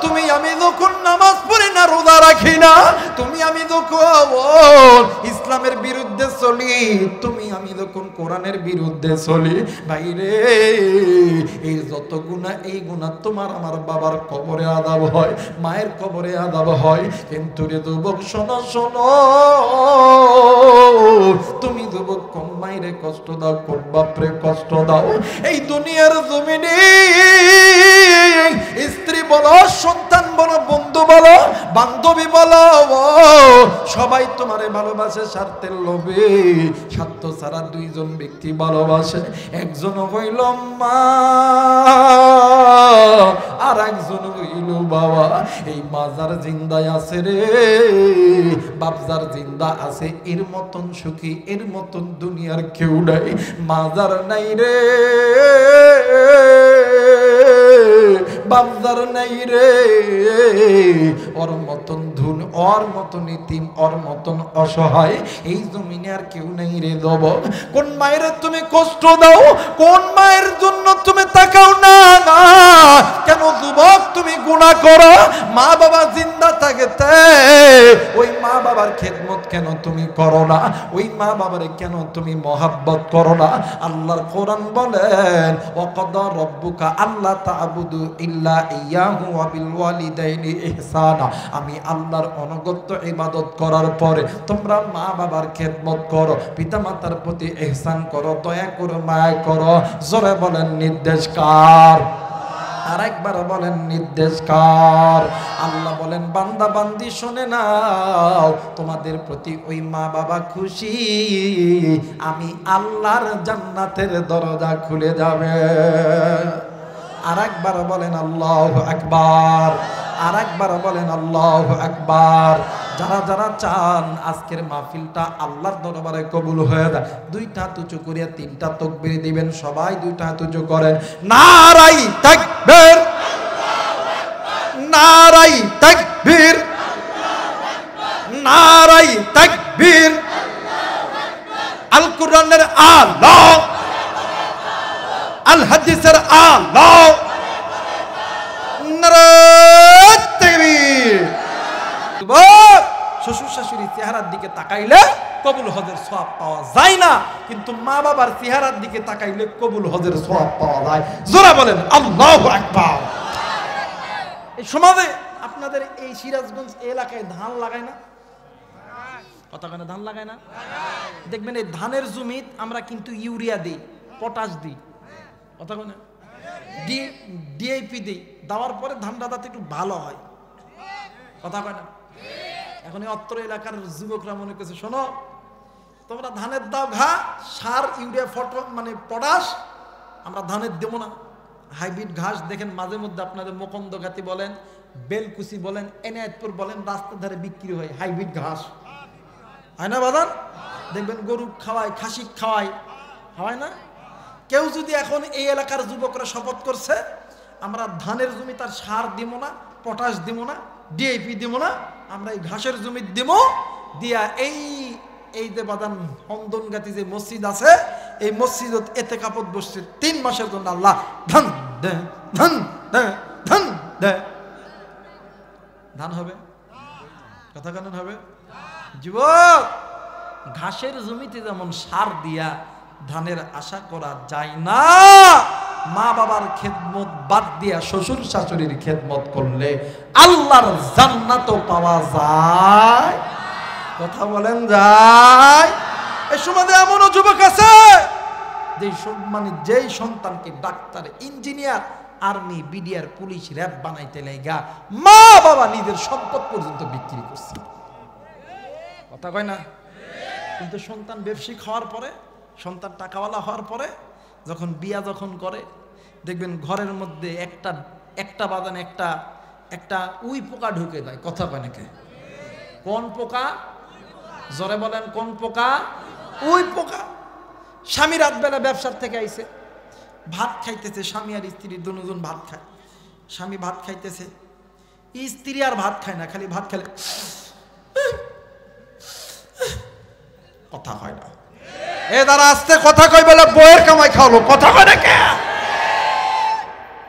তুমি আমি যখন নামাজ পড়ি না, রোজা রাখি না, তুমি আমি যখন ইসলামের বিরুদ্ধে চলি, তুমি আমি যখন কোরআনের বিরুদ্ধে চলি, ভাইরে এই যত গুনাহ, এই গুনাহ তোমার আমার বাবার কবরে আযাব হয়, মায়ের কবরে আযাব হয়। কিন্তু রে যুবক শোনো শোনো, তুমি যুবক কোন মায়েরে কষ্ট দাও, কোন বাপরে কষ্ট দাও, এই দুনিয়ার জমিনে স্ত্রী বলো, সন্তান বলো, বন্ধু বলো, বান্ধবী বলো, সবাই তোমারে ভালোবাসে স্বার্থের লোভে। স্বার্থ ছাড়া দুইজন ব্যক্তি ভালোবাসে, একজন হইল মা আর একজন হইল বাবা। এই মাজার জিন্দায় আছে রে, বাপজার জিন্দা আছে, এর মতন সুখী, এর মতন দুনিয়ার কেউ নাই, মাজার নাই রে, বাপজার নাই রে, ওর মতন ধুন, ওর মতন ইতিম, ওর মতন অসহায় এই জমিনে আর কেউ নাই রে যুবক। কোন মায়ের তুমি কষ্ট দাও, কোন মায়ের জন্য তুমি তাকাও না, না কেন যুবক তুমি গুনাহ করো? মা বাবা জিন্দা থাকতে ওই মা বাবার খেদমত কেন তুমি করো না? ওই মা বাবারে কেন তুমি মহাব্বত করো না? আল্লাহর কোরআন বলেন, ওয়াকাদা রাব্বুকা আল্লা তা'বুদু ইল্লা ইয়াহু ওয়া বিল ওয়ালিদাইনি ইহসানা। আমি আল্লাহর অনগত্য ইবাদত করার পরে তোমরা মা বাবার খেদমত করো, পিতা মাতার প্রতি ইহসান করো, দয়া করো, মায়া করো। জোরে বলেন নির্দেশ কার? আর একবার বলেন নির্দেশ কার? আল্লাহ বলেন বান্দা বান্দি শুনে নাও, তোমাদের প্রতি ওই মা বাবা খুশি, আমি আল্লাহর জান্নাতের দরজা খুলে যাবে। আর একবার বলেন আল্লাহু আকবার, আর একবার বলেন আল্লাহু আকবার। যারা যারা চান আজকের মাহফিলটা আল্লাহর দরবারে কবুল হয়ে যায়, দুইটা হাত উঁচু করিয়া তিনটা তাকবীর দিবেন। সবাই দুইটা হাত উঁচু করেন, নারাই তাকবীর, নারাই তাকবীর, নারাই তাকবীর। আল কোরআনের আলো, আল হাদিসের আলো, নারাই তাকবীর। শ্বশুর শাশুড়ির চেহারার দিকে তাকাইলে কবুল হজের সওয়াব পাওয়া যায় না, কিন্তু মা বাবার চেহারার দিকে তাকাইলে কবুল হজের সওয়াব পাওয়া যায়। জোরে বলেন আল্লাহু আকবার। এই সমাজে আপনাদের এই সিরাজগঞ্জ এলাকায় ধান লাগায় না? কথা কেন ধান লাগায় না? দেখবেন এই ধানের জমিত আমরা কিন্তু ইউরিয়া দিই, পটাশ দিই, কথা কেন ডিএপি দিই, দেওয়ার পরে ধানটা যাতে একটু ভালো হয়, কথা কয় না? এখন এই অত্র এলাকার যুবকরা মনে করছে, শোনো তোমরা ধানের দাও ঘা, সার ইউরিয়া মানে পটাশ আমরা ধানের দেবো না। হাইব্রিড ঘাস দেখেন মাঝে মধ্যে আপনাদের মুকন্দগাতি বলেন, বেলকুচি বলেন, এনায়েতপুর বলেন, রাস্তার ধারে বিক্রি হয় হাইব্রিড ঘাস, হয় না বাজার? দেখবেন গরু খাওয়ায়, খাসি খাওয়ায়, হয় না? কেউ যদি এখন এই এলাকার যুবকরা শপথ করছে আমরা ধানের জমি তার সার দিব না, পটাশ দিব না, ডিএপি দিব না, আমরা এই ঘাসের জমি দিব, দিয়া এই যে বাদান হন্দনগাতি যে মসজিদ আছে, এই মসজিদত এতেকাপত বসছে 3 মাসের জন্য, আল্লাহ ধান দে, ধান দে, ধান দে। ধান হবে? কথা কেন হবে? যুবক, ঘাসের জমিতে যেমন সার দিয়া ধানের আশা করা যায় না, মা বাবার খেদমত বাদ দিয়া শ্বশুর শাশুড়ির খেদমত করলে আল্লাহর জান্নাতও পাওয়া যায়। কথা বলেন যায়? এই সমাজে এমনও যুবক আছে যেই সন্তানকে doctor, engineer, army, BDR, police, RAB বানাইতে লাগা মা বাবা নিজের সম্পদ পর্যন্ত বিক্রি করছে, কথা কয় না? কিন্তু সন্তান ব্যবসায়িক হওয়ার পরে, সন্তান টাকাওয়ালা হওয়ার পরে যখন বিয়া যখন করে, দেখবেন ঘরের মধ্যে একটা বাদানে একটা উই পোকা ঢুকে যায়, কথা কয় নাকি? কোন পোকা? জোরে বলেন কোন পোকা? উই পোকা। স্বামী রাতবেলা ব্যবসার থেকে আইছে, ভাত খাইতেছে, স্বামী আর স্ত্রী দুজন ভাত খায়, স্বামী ভাত খাইতেছে, স্ত্রী আর ভাত খায় না, খালি ভাত খেলে কথা হয় না। এ দাঁড়া, আস্তে কথা কই বলে বইয়ের কামাই খাওয়ালো, কথা কয় না কে?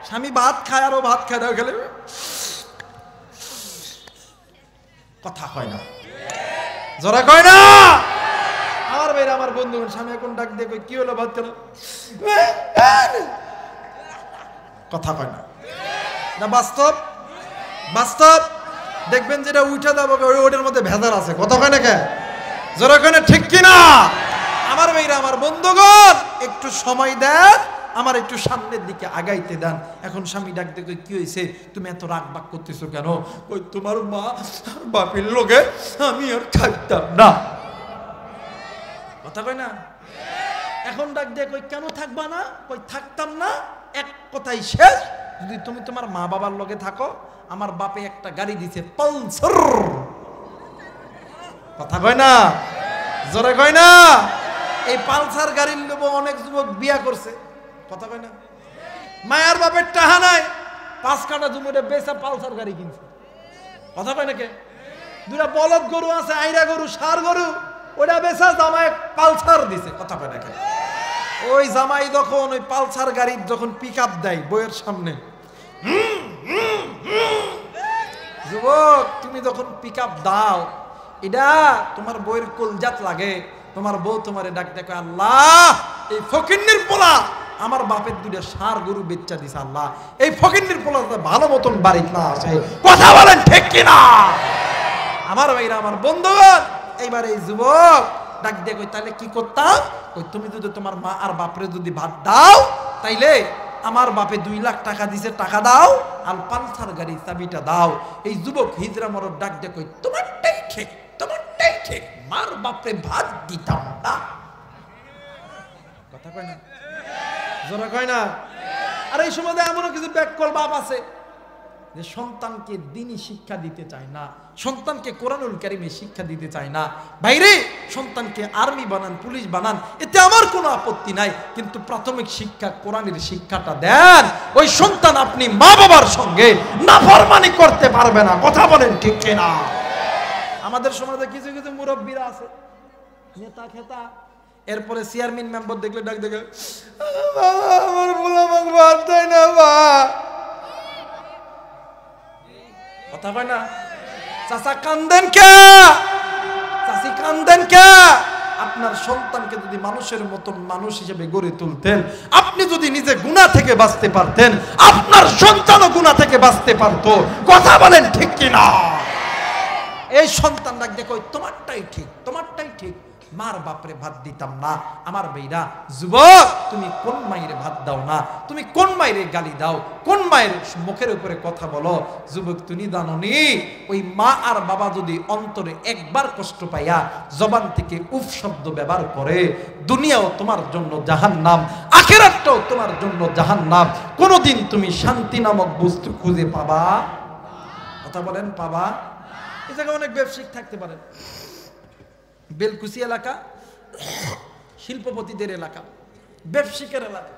স্বামী ভাত খায় আরো ভাত খায় না, খেলে কথা হয় না, জোরে কয় না। আমার ভাইরা, আমার বন্ধুগণ, স্বামী এখন ডাক দিয়ে কই কি হলো, ভাত খেলো, কথা কয় না। না বাস্তব, বাস্তব দেখবেন যেটা উঠে যাবো ওইটার মধ্যে ভেজাল আছে, কথা কয় না কে? জোরে কয় না, ঠিক কিনা? আমার ভাইরা, আমার বন্ধুগণ, একটু সময় দেন, আমার একটু সামনের দিকে আগাইতে দেন। এখন স্বামী ডাক দেখো, কি হয়েছে, তুমি এত রাগ বাগ করতেছো কেন? ওই তোমার মা বাপের লোকে আমি আর থাকতাম না, কথা কয় না। এখন ডাক দিয়ে কই কেন থাকবা না? কই থাকতাম না, এক কথাই শেষ। যদি তুমি তোমার মা বাবার লগে থাকো, আমার বাপে একটা গাড়ি দিছে পালসার, কথা কয় না, জোরে কয় না। এই পালসার গাড়ির লোভ অনেক যুবক বিয়া করছে, কথা কয় না। মায়ের বাপের টাহা নাই, 5 কাঠা জমিতে বেচা পালসার গাড়ি কিনছে, কথা কয় না কে? দুটা বলদ গরু আছে, আইরা গরু, ষাঁড় গরু, ওটা বেচা জামাই পালসার দিছে, কথা কয় না কে? ওই জামাই যখন ওই পালসার গাড়ির যখন পিকআপ দেয় বইয়ের সামনে, যুবক তুমি যখন পিকআপ দাও, এটা তোমার বইয়ের কলজাত লাগে। তোমার বউ তোমারে ডাক দেখো, আল্লাহ এই ফকিন্নির পোলা আমার বাপের দুটো ষাঁড় গরু বেচ্চা দিছে, আল্লাহ এই ফকিন্নির পোলা ভালো মতন বাড়িতে না আসে, কথা বলেন ঠিক কিনা? আমার ভাইরা, আমার বন্ধুগণ, এইবার এই যুবক ডাক দিয়ে কই তাহলে কি করতাম? কই তুমি যদি তোমার মা আর বাপরে যদি ভাত দাও, তাইলে আমার বাপে 2 লাখ টাকা দিছে, টাকা দাও, আর পালসার গাড়ির চাবিটা দাও। এই যুবক হিজরা মরদ ডাক দিয়ে কই তোমারটাই ঠিক, তোমারটাই ঠিক, মার বাপরে ভাত দিতাম না, কথা কয় না, জোরে কয় না। আর এই সময় এমনও কিছু ব্যাককল বাপ আছে যে সন্তানকে দ্বীনি শিক্ষা দিতে চায় না, সন্তানকে কোরআনুল কারীমে শিক্ষা দিতে চায় না। ভাইরে, সন্তানকে আর্মি বানান, পুলিশ বানান, এতে আমার কোনো আপত্তি নাই, কিন্তু প্রাথমিক শিক্ষা কোরআনের শিক্ষাটা দেন। ওই সন্তান আপনি মা বাবার সঙ্গে নাফরমানি করতে পারবে না, কথা বলেন ঠিক কিনা? আমাদের সমাজে কিছু কিছু মুরব্বীরা আছে, নেতা খেতা, এরপরে চেয়ারম্যান মেম্বার দেখলে ডাক দেখে, আমার বলে আমাকে ভাত দেয় না, বা কথা কয় না। চাচা কান্দেন কে? চাচি কান্দেন কে? আপনার সন্তানকে যদি মানুষের মতন মানুষ হিসেবে গড়ে তুলতেন, আপনি যদি নিজে গুনাহ থেকে বাঁচতে পারতেন, আপনার সন্তানও গুনাহ থেকে বাঁচতে পারতো, কথা বলেন ঠিক কিনা? এই সন্তান ডাক দেখো, তোমারটাই ঠিক, তোমারটাই ঠিক, মার বাপরে ভাত দিতাম না। আমার ভাইরা, যুবক তুমি কোন মায়ের ভাত দাও না, তুমি কোন মায়ের গালি দাও, কোন মায়ের মুখের উপরে কথা বলো? যুবক তুমি জানোনি, ওই মা আর বাবা যদি অন্তরে একবার কষ্ট পাইয়া জবান থেকে উফ শব্দ ব্যবহার করে, দুনিয়াও তোমার জন্য জাহান্নাম, আখিরাতটাও তোমার জন্য জাহান্নাম। কোনোদিন তুমি শান্তি নামক বস্তু খুঁজে পাবা, কথা বলেন, পাবা? এই জায়গায় অনেক ব্যবসায়িক থাকতে পারে, বেলকুচি এলাকা, শিল্পপতিদের এলাকা, ব্যবসায়িকের এলাকা,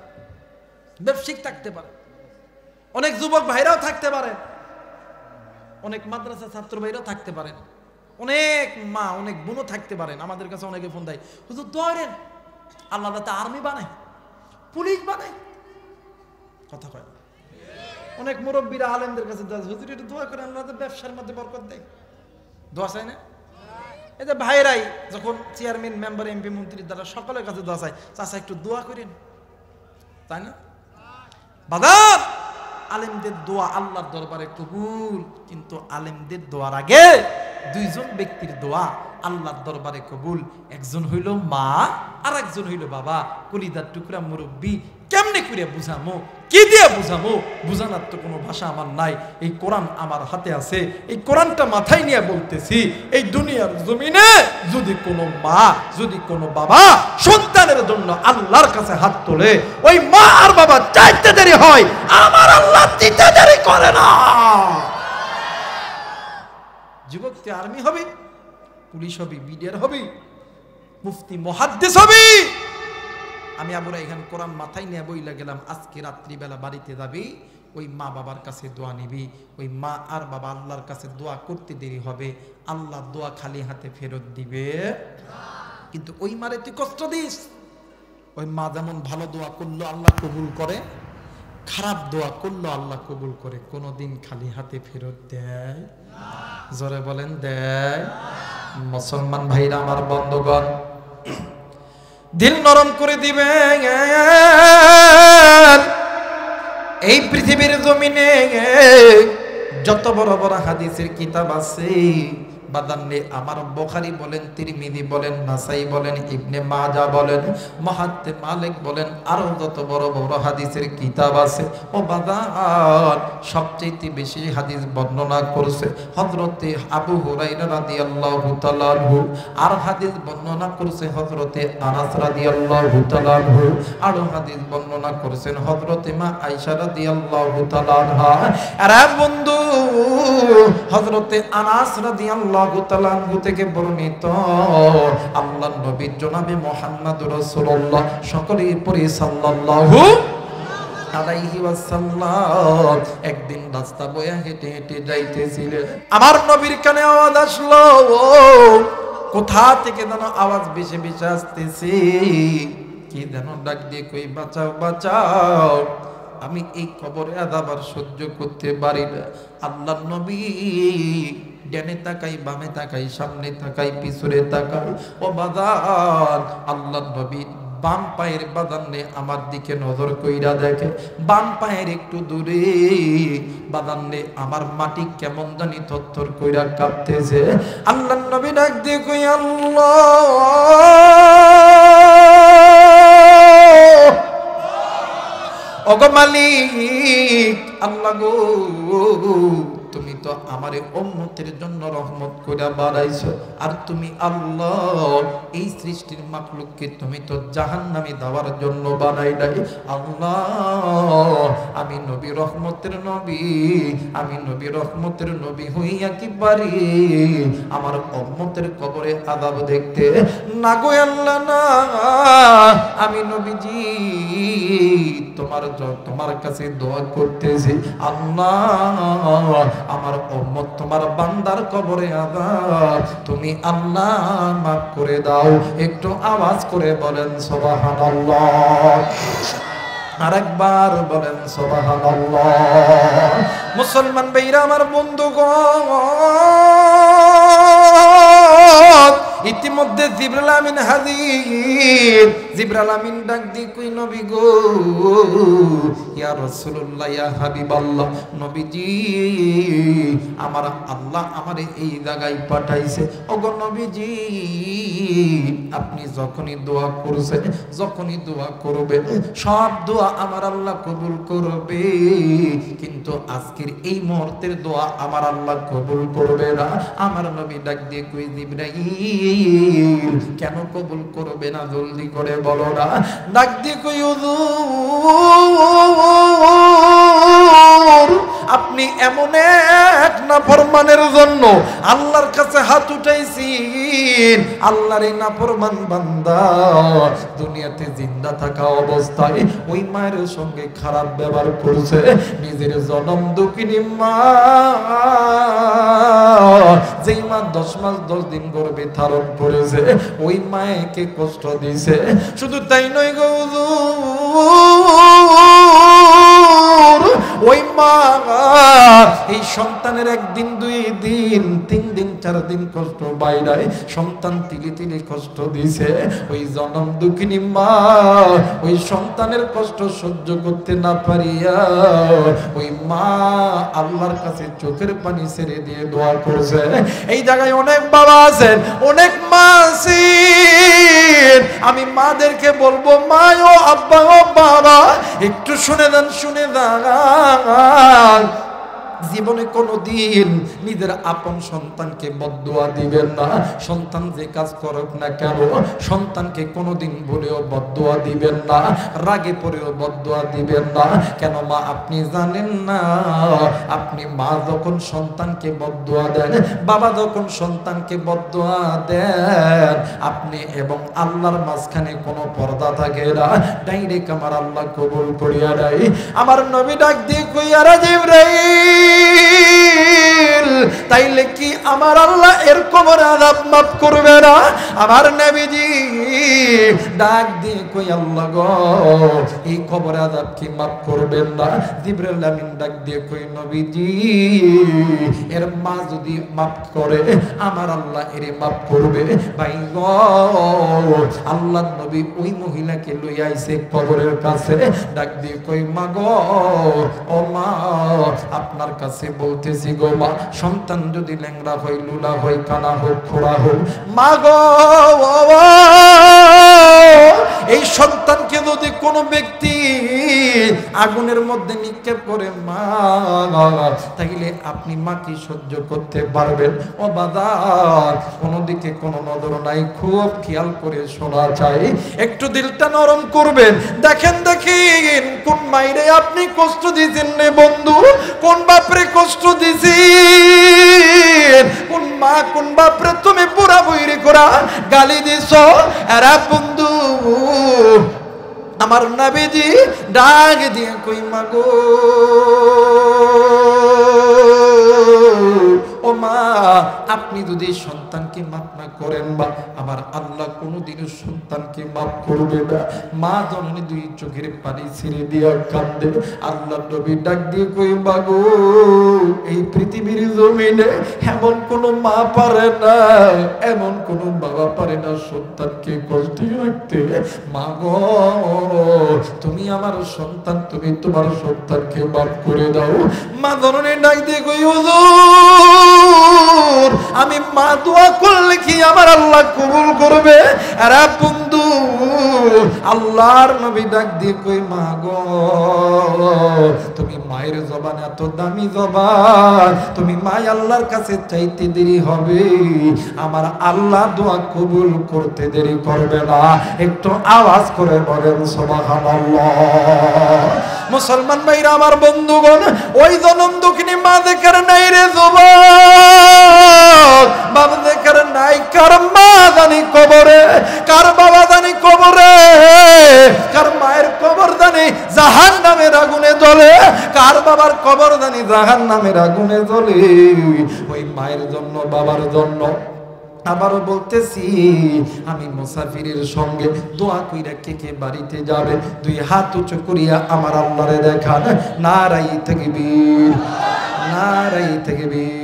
ব্যবসায়িক থাকতে পারে, অনেক যুবক ভাইরাও থাকতে পারেন, অনেক মাদ্রাসা ছাত্র ভাইরাও থাকতে পারেন, অনেক মা অনেক বোনও থাকতে পারেন। আমাদের কাছে অনেকে ফোন দেয়, হুজুর দোয়া করেন, আল্লাহ তাআলা আর্মি বানায়, পুলিশ বানায়, কথা কয়। অনেক মুরব্বীরা আলেমদের কাছে হুজুর একটু দোয়া করেন, আল্লাহ ব্যবসার মধ্যে বরকত দেয়, দোয়া চায় না? এই যে ভাইরাই যখন চেয়ারম্যান, মেম্বার, এমপি, মন্ত্রীর দ্বারা সকলের কাছে দোয়া চায়, চাচা একটু দোয়া করেন, তাই না? বাদান, আলেমদের দোয়া আল্লাহর দরবারে কবুল, কিন্তু আলেমদের দোয়ার আগে 2 জন ব্যক্তির দোয়া আল্লাহর দরবারে কবুল। একজন হইল মা, আর একজন হইল বাবা, কলিদার টুকরা মুরব্বী। কেমনে করে বুঝামো, কি দিয়ে বুঝামো? বুঝানোর তো কোনো ভাষা আমার নাই। এই কোরআন আমার হাতে আছে, এই কোরআনটা মাথায় নিয়ে বলতেছি, এই দুনিয়ার জমিনে যদি কোনো মা, যদি কোনো বাবা সন্তানের জন্য আল্লাহর কাছে হাত তোলে, ওই মা আর বাবা চাইতে দেরি হয়, আমার আল্লাহ দিতে দেরি করে না। যুবক তুই আর্মি হবি, পুলিশ হবি, বিডিআর হবি, মুফতি মুহাদ্দিস হবি। আমি আবুরা এখানে কোরআন মাথায় নিয়ে বইলা গেলাম, আজকে রাত্রিবেলা বাড়িতে যাবি, ওই মা বাবার কাছে দোয়া নিবি, ওই মা আর বাবা আল্লাহর কাছে দোয়া করতে দেরি হবে, আল্লাহ দোয়া খালি হাতে ফেরত দিবে। কিন্তু ওই মারে তুই কষ্ট দিস, ওই মা যেমন ভালো দোয়া করলো আল্লাহ কবুল করে, খারাপ দোয়া করলো আল্লাহ কবুল করে, কোনোদিন খালি হাতে ফেরত দেয়? জোরে বলেন দেয়? মুসলমান ভাইরা আমার, বন্ধুগণ, দিল নরম করে দিবে। এই পৃথিবীর জমিনে যত বড় বড় হাদিসের কিতাব আছে বাদান্নে, আমার বুখারী বলেন, তিরমিজি বলেন, নাসাই বলেন, ইবনে মাজাহ বলেন, মুহাদ্দিস মালিক বলেন, আরো যত বড় বড় হাদিসের কিতাব আছে, ও বাদান সবচেয়ে বেশি হাদিস বর্ণনা করেছে হযরতে আবু হুরায়রা রাদিয়াল্লাহু তাআলা আনহু, আর হাদিস বর্ণনা করেছে হযরতে আনাস রাদিয়াল্লাহু তাআলা আনহু, আর হাদিস বর্ণনা করেছেন হযরতে মা আয়েশা রাদিয়াল্লাহু তাআলা আনহা। আরে বন্ধু, হযরতে আনাস রাদিয়াল্লাহু তাআলা আনহু থেকে বর্ণিত, আল্লাহর নবী জনাবে মুহাম্মদুর রাসূলুল্লাহ, সকলেই পড়ি সাল্লাল্লাহু আলাইহি ওয়াসাল্লাম, একদিন রাস্তা বয়ে হেঁটে হেঁটে যাইতেছিলেন। আমার নবীর কানে আওয়াজ আসলো, কোথা থেকে যেন আওয়াজ বেশি বেশি আসতেছে, কি যেন ডাক দিয়ে কই, বাঁচাও বাঁচাও, আমি এই কবরে আযাব আর সহ্য করতে পারি না। আল্লাহর নবী ডানে তাকাই, বামে তাকাই, সামনে তাকাই, পিছনে তাকাই, ও বাদান, আল্লাহর নবী বাম পায়ের বাদানে আমার দিকে নজর কইরা দেখে, বাম পায়ের একটু দূরে বাদানে আমার মাটি কেমন জানি থরথর কইরা কাঁপতেছে। আল্লাহর নবী ডাক দিয়ে কই, আল্লাহ, ওগো মালিক, আল্লাহ গো, তুমি তো আমারে উম্মতের জন্য রহমত করে বাড়াইছো, আর তুমি আল্লাহ এই সৃষ্টির মাখলুককে তুমি তো জাহান্নামে দেওয়ার জন্য বানাই নাই। আল্লাহ, আমি নবী রহমতের নবী, আমি নবী রহমতের নবী হইয়া কি পারি আমার উম্মতের কবরে আযাব দেখতে? না গো আল্লাহ না, আমি নবীজি তোমার কাছে দোয়া করতেছি, আল্লাহ আমার উম্মত তোমার বান্দার কবরে আযাব তুমি আল্লাহ মাফ করে দাও। একটু আওয়াজ করে বলেন সুবহানাল্লাহ, আরেকবার বলেন সুবহানাল্লাহ। মুসলমান ভাইরা আমার, বন্ধুগণ, ইতিমধ্যে জিবরাইল আমিন হাজির। জিবরাইল আমিন ডাক দি কই, নবী গো, ইয়া রাসূলুল্লাহ, ইয়া হাবিবাল্লাহ, নবীজি আমার আল্লাহ আমারে এই জায়গায় পাঠাইছে। ওগো নবীজি, আপনি যখনই দোয়া করছেন, যখনই দোয়া করবেন, সব দোয়া আমার আল্লাহ কবুল করবে, কিন্তু আজকের এই মুহূর্তের দোয়া আমার আল্লাহ কবুল করবে না। আমার নবী ডাক দিয়ে কই, জিবরাইল কেন কবুল করবে না, জলদি করে বলো না। ডাক দিয়ে কই, হুজুর, আপনি এমন এক নাফরমানের জন্য আল্লাহর কাছে হাত উঠাইছেন, আল্লাহর এই নাফরমান বান্দা দুনিয়াতে জিন্দা থাকা অবস্থায় ওই মায়ের সঙ্গে খারাপ ব্যবহার করছে, নিজের জনম দুঃখিনী মা, যেই মা 10 মাস 10 দিন গর্ভে ধারণ করেছে, ওই মায়েকে কষ্ট দিয়েছে। শুধু তাই নয় গো, ওই মা এই সন্তানের 1 দিন 2 দিন 3 দিন 4 দিন কষ্ট বাইরায়, সন্তান তিলে তিলে কষ্ট দিছে। ওই জনম দুঃখিনী মা ওই সন্তানের কষ্ট সহ্য করতে না পারিয়া ওই মা আল্লাহর কাছে চোখের পানি ছেড়ে দিয়ে দোয়া করছে। এই জায়গায় অনেক বাবা আছেন, অনেক মা আছেন, আমি মাদেরকে বলবো, মা ও আব্বা ও বাবা, একটু শুনে দেন, শুনে দেন, জীবনে কোনোদিন নিজের আপন সন্তানকে বদদুয়া দিবেন না। সন্তান যে কাজ করুক না কেন, সন্তানকে কোনোদিন বলেও বদদুয়া দিবেন না, রাগে পড়েও বদদুয়া দিবেন না। কেন মা, আপনি জানেন না, আপনি মা যখন সন্তানকে বদদুয়া দেন, বাবা যখন সন্তানকে বদদুয়া দেন, আপনি এবং আল্লাহর মাঝখানে কোনো পর্দা থাকে না, ডাইরেক্ট আমার আল্লাহ কবুল করিয়া দেয়। আমার নবী ডাক দিয়ে কইয়া, রে জিবরাইল, তাইলে কি আমার আল্লাহ এর কবর আযাব মাফ করবে না? আমার নবীজি ডাক দিয়ে কই, আল্লাহ গো, এই কবর আযাব কি মাফ করবেন না? জিবরাইল আমিন ডাক দিয়ে কই, নবীজি এর মা যদি মাফ করে, আমার আল্লাহ এর মাফ করবে। ভাই গো, আল্লাহর নবী ওই মহিলাকে লইয়া আইছে কবরের কাছে, ডাক দিয়ে কই, মা গো, ও মা, আপনার কাছে বলতেছি গো মা, সন্তান যদি ল্যাংড়া হয়, লুলা হয়, কানা হোক, খোড়া হোক, মা গো, এই সন্তানকে যদি কোনো ব্যক্তি আগুনের মধ্যে নিক্ষেপ করে মা, তাইলে আপনি মা কি সহ্য করতে পারবেন? ও বাজার, কোনো দিকে কোনো নজর নাই, খুব খেয়াল করে শোনা চাই, একটু দিলটা নরম করবেন। দেখেন দেখেন, কোন মাইরে আপনি কষ্ট দিয়েছেন রে বন্ধু, কোন বাপরে কষ্ট দিয়েছেন, কোন মা কোন বাপরে তুমি পুরা বইরে করা গালি দিছ। এরা বন্ধু, আমার নবীজি ডাক দিয়ে কই, মা গো, ও মা, আপনি যদি সন্তানকে মাফ না করেন, বা আমার আল্লাহ কোনোদিনও সন্তানকে মাফ করবে না। মা জননী দুই চোখের পানি ছেড়ে দিয়া কান্দে। আল্লাহ নবী ডাক দিয়ে কই, মা গো, এই পৃথিবীর জমিনে এমন কোন মা পারে না, এমন কোন বাবা পারে না সন্তানকে কষ্টে রাখতে। মা গো, তুমি আমার সন্তান, তুমি তোমার সন্তানকে মাফ করে দাও। মা জননী ডাক দিয়ে কই, হুজুর, আমি মা দোয়া করলে কি আমার আল্লাহ কবুল করবে? আরে বন্ধু, আল্লাহর নবী ডাক দিয়ে কই, মা গো, তুমি মায়ের জবান এত দামি জবান, তুমি মাই আল্লাহর কাছে চাইতে দেরি হবে, আমার আল্লাহ দোয়া কবুল করতে দেরি করবে না। একটু আওয়াজ করে বলেন সুবহানাল্লাহ। মুসলমান ভাইরা, আমার বন্ধুগণ, ওই জনম দুঃখিনী মা দেখার নাই রে যুবক, বাবা দেখার নাই। কার মা জানি কবরে, কার বাবা জানি কবরে, কার মায়ের কবর জানি জাহান্নামের আগুনে জ্বলে, কার বাবার কবর জানি জাহান্নামের আগুনে জ্বলে। ওই মায়ের জন্য, বাবার জন্য আবারও বলতেছি, আমি মুসাফিরের সঙ্গে দোয়া কইরা কে কে বাড়িতে যাবে, দুই হাত উঁচু করিয়া আমার আল্লাহরে দেখান। নারাই তাকবীর, নারাই তাকবীর।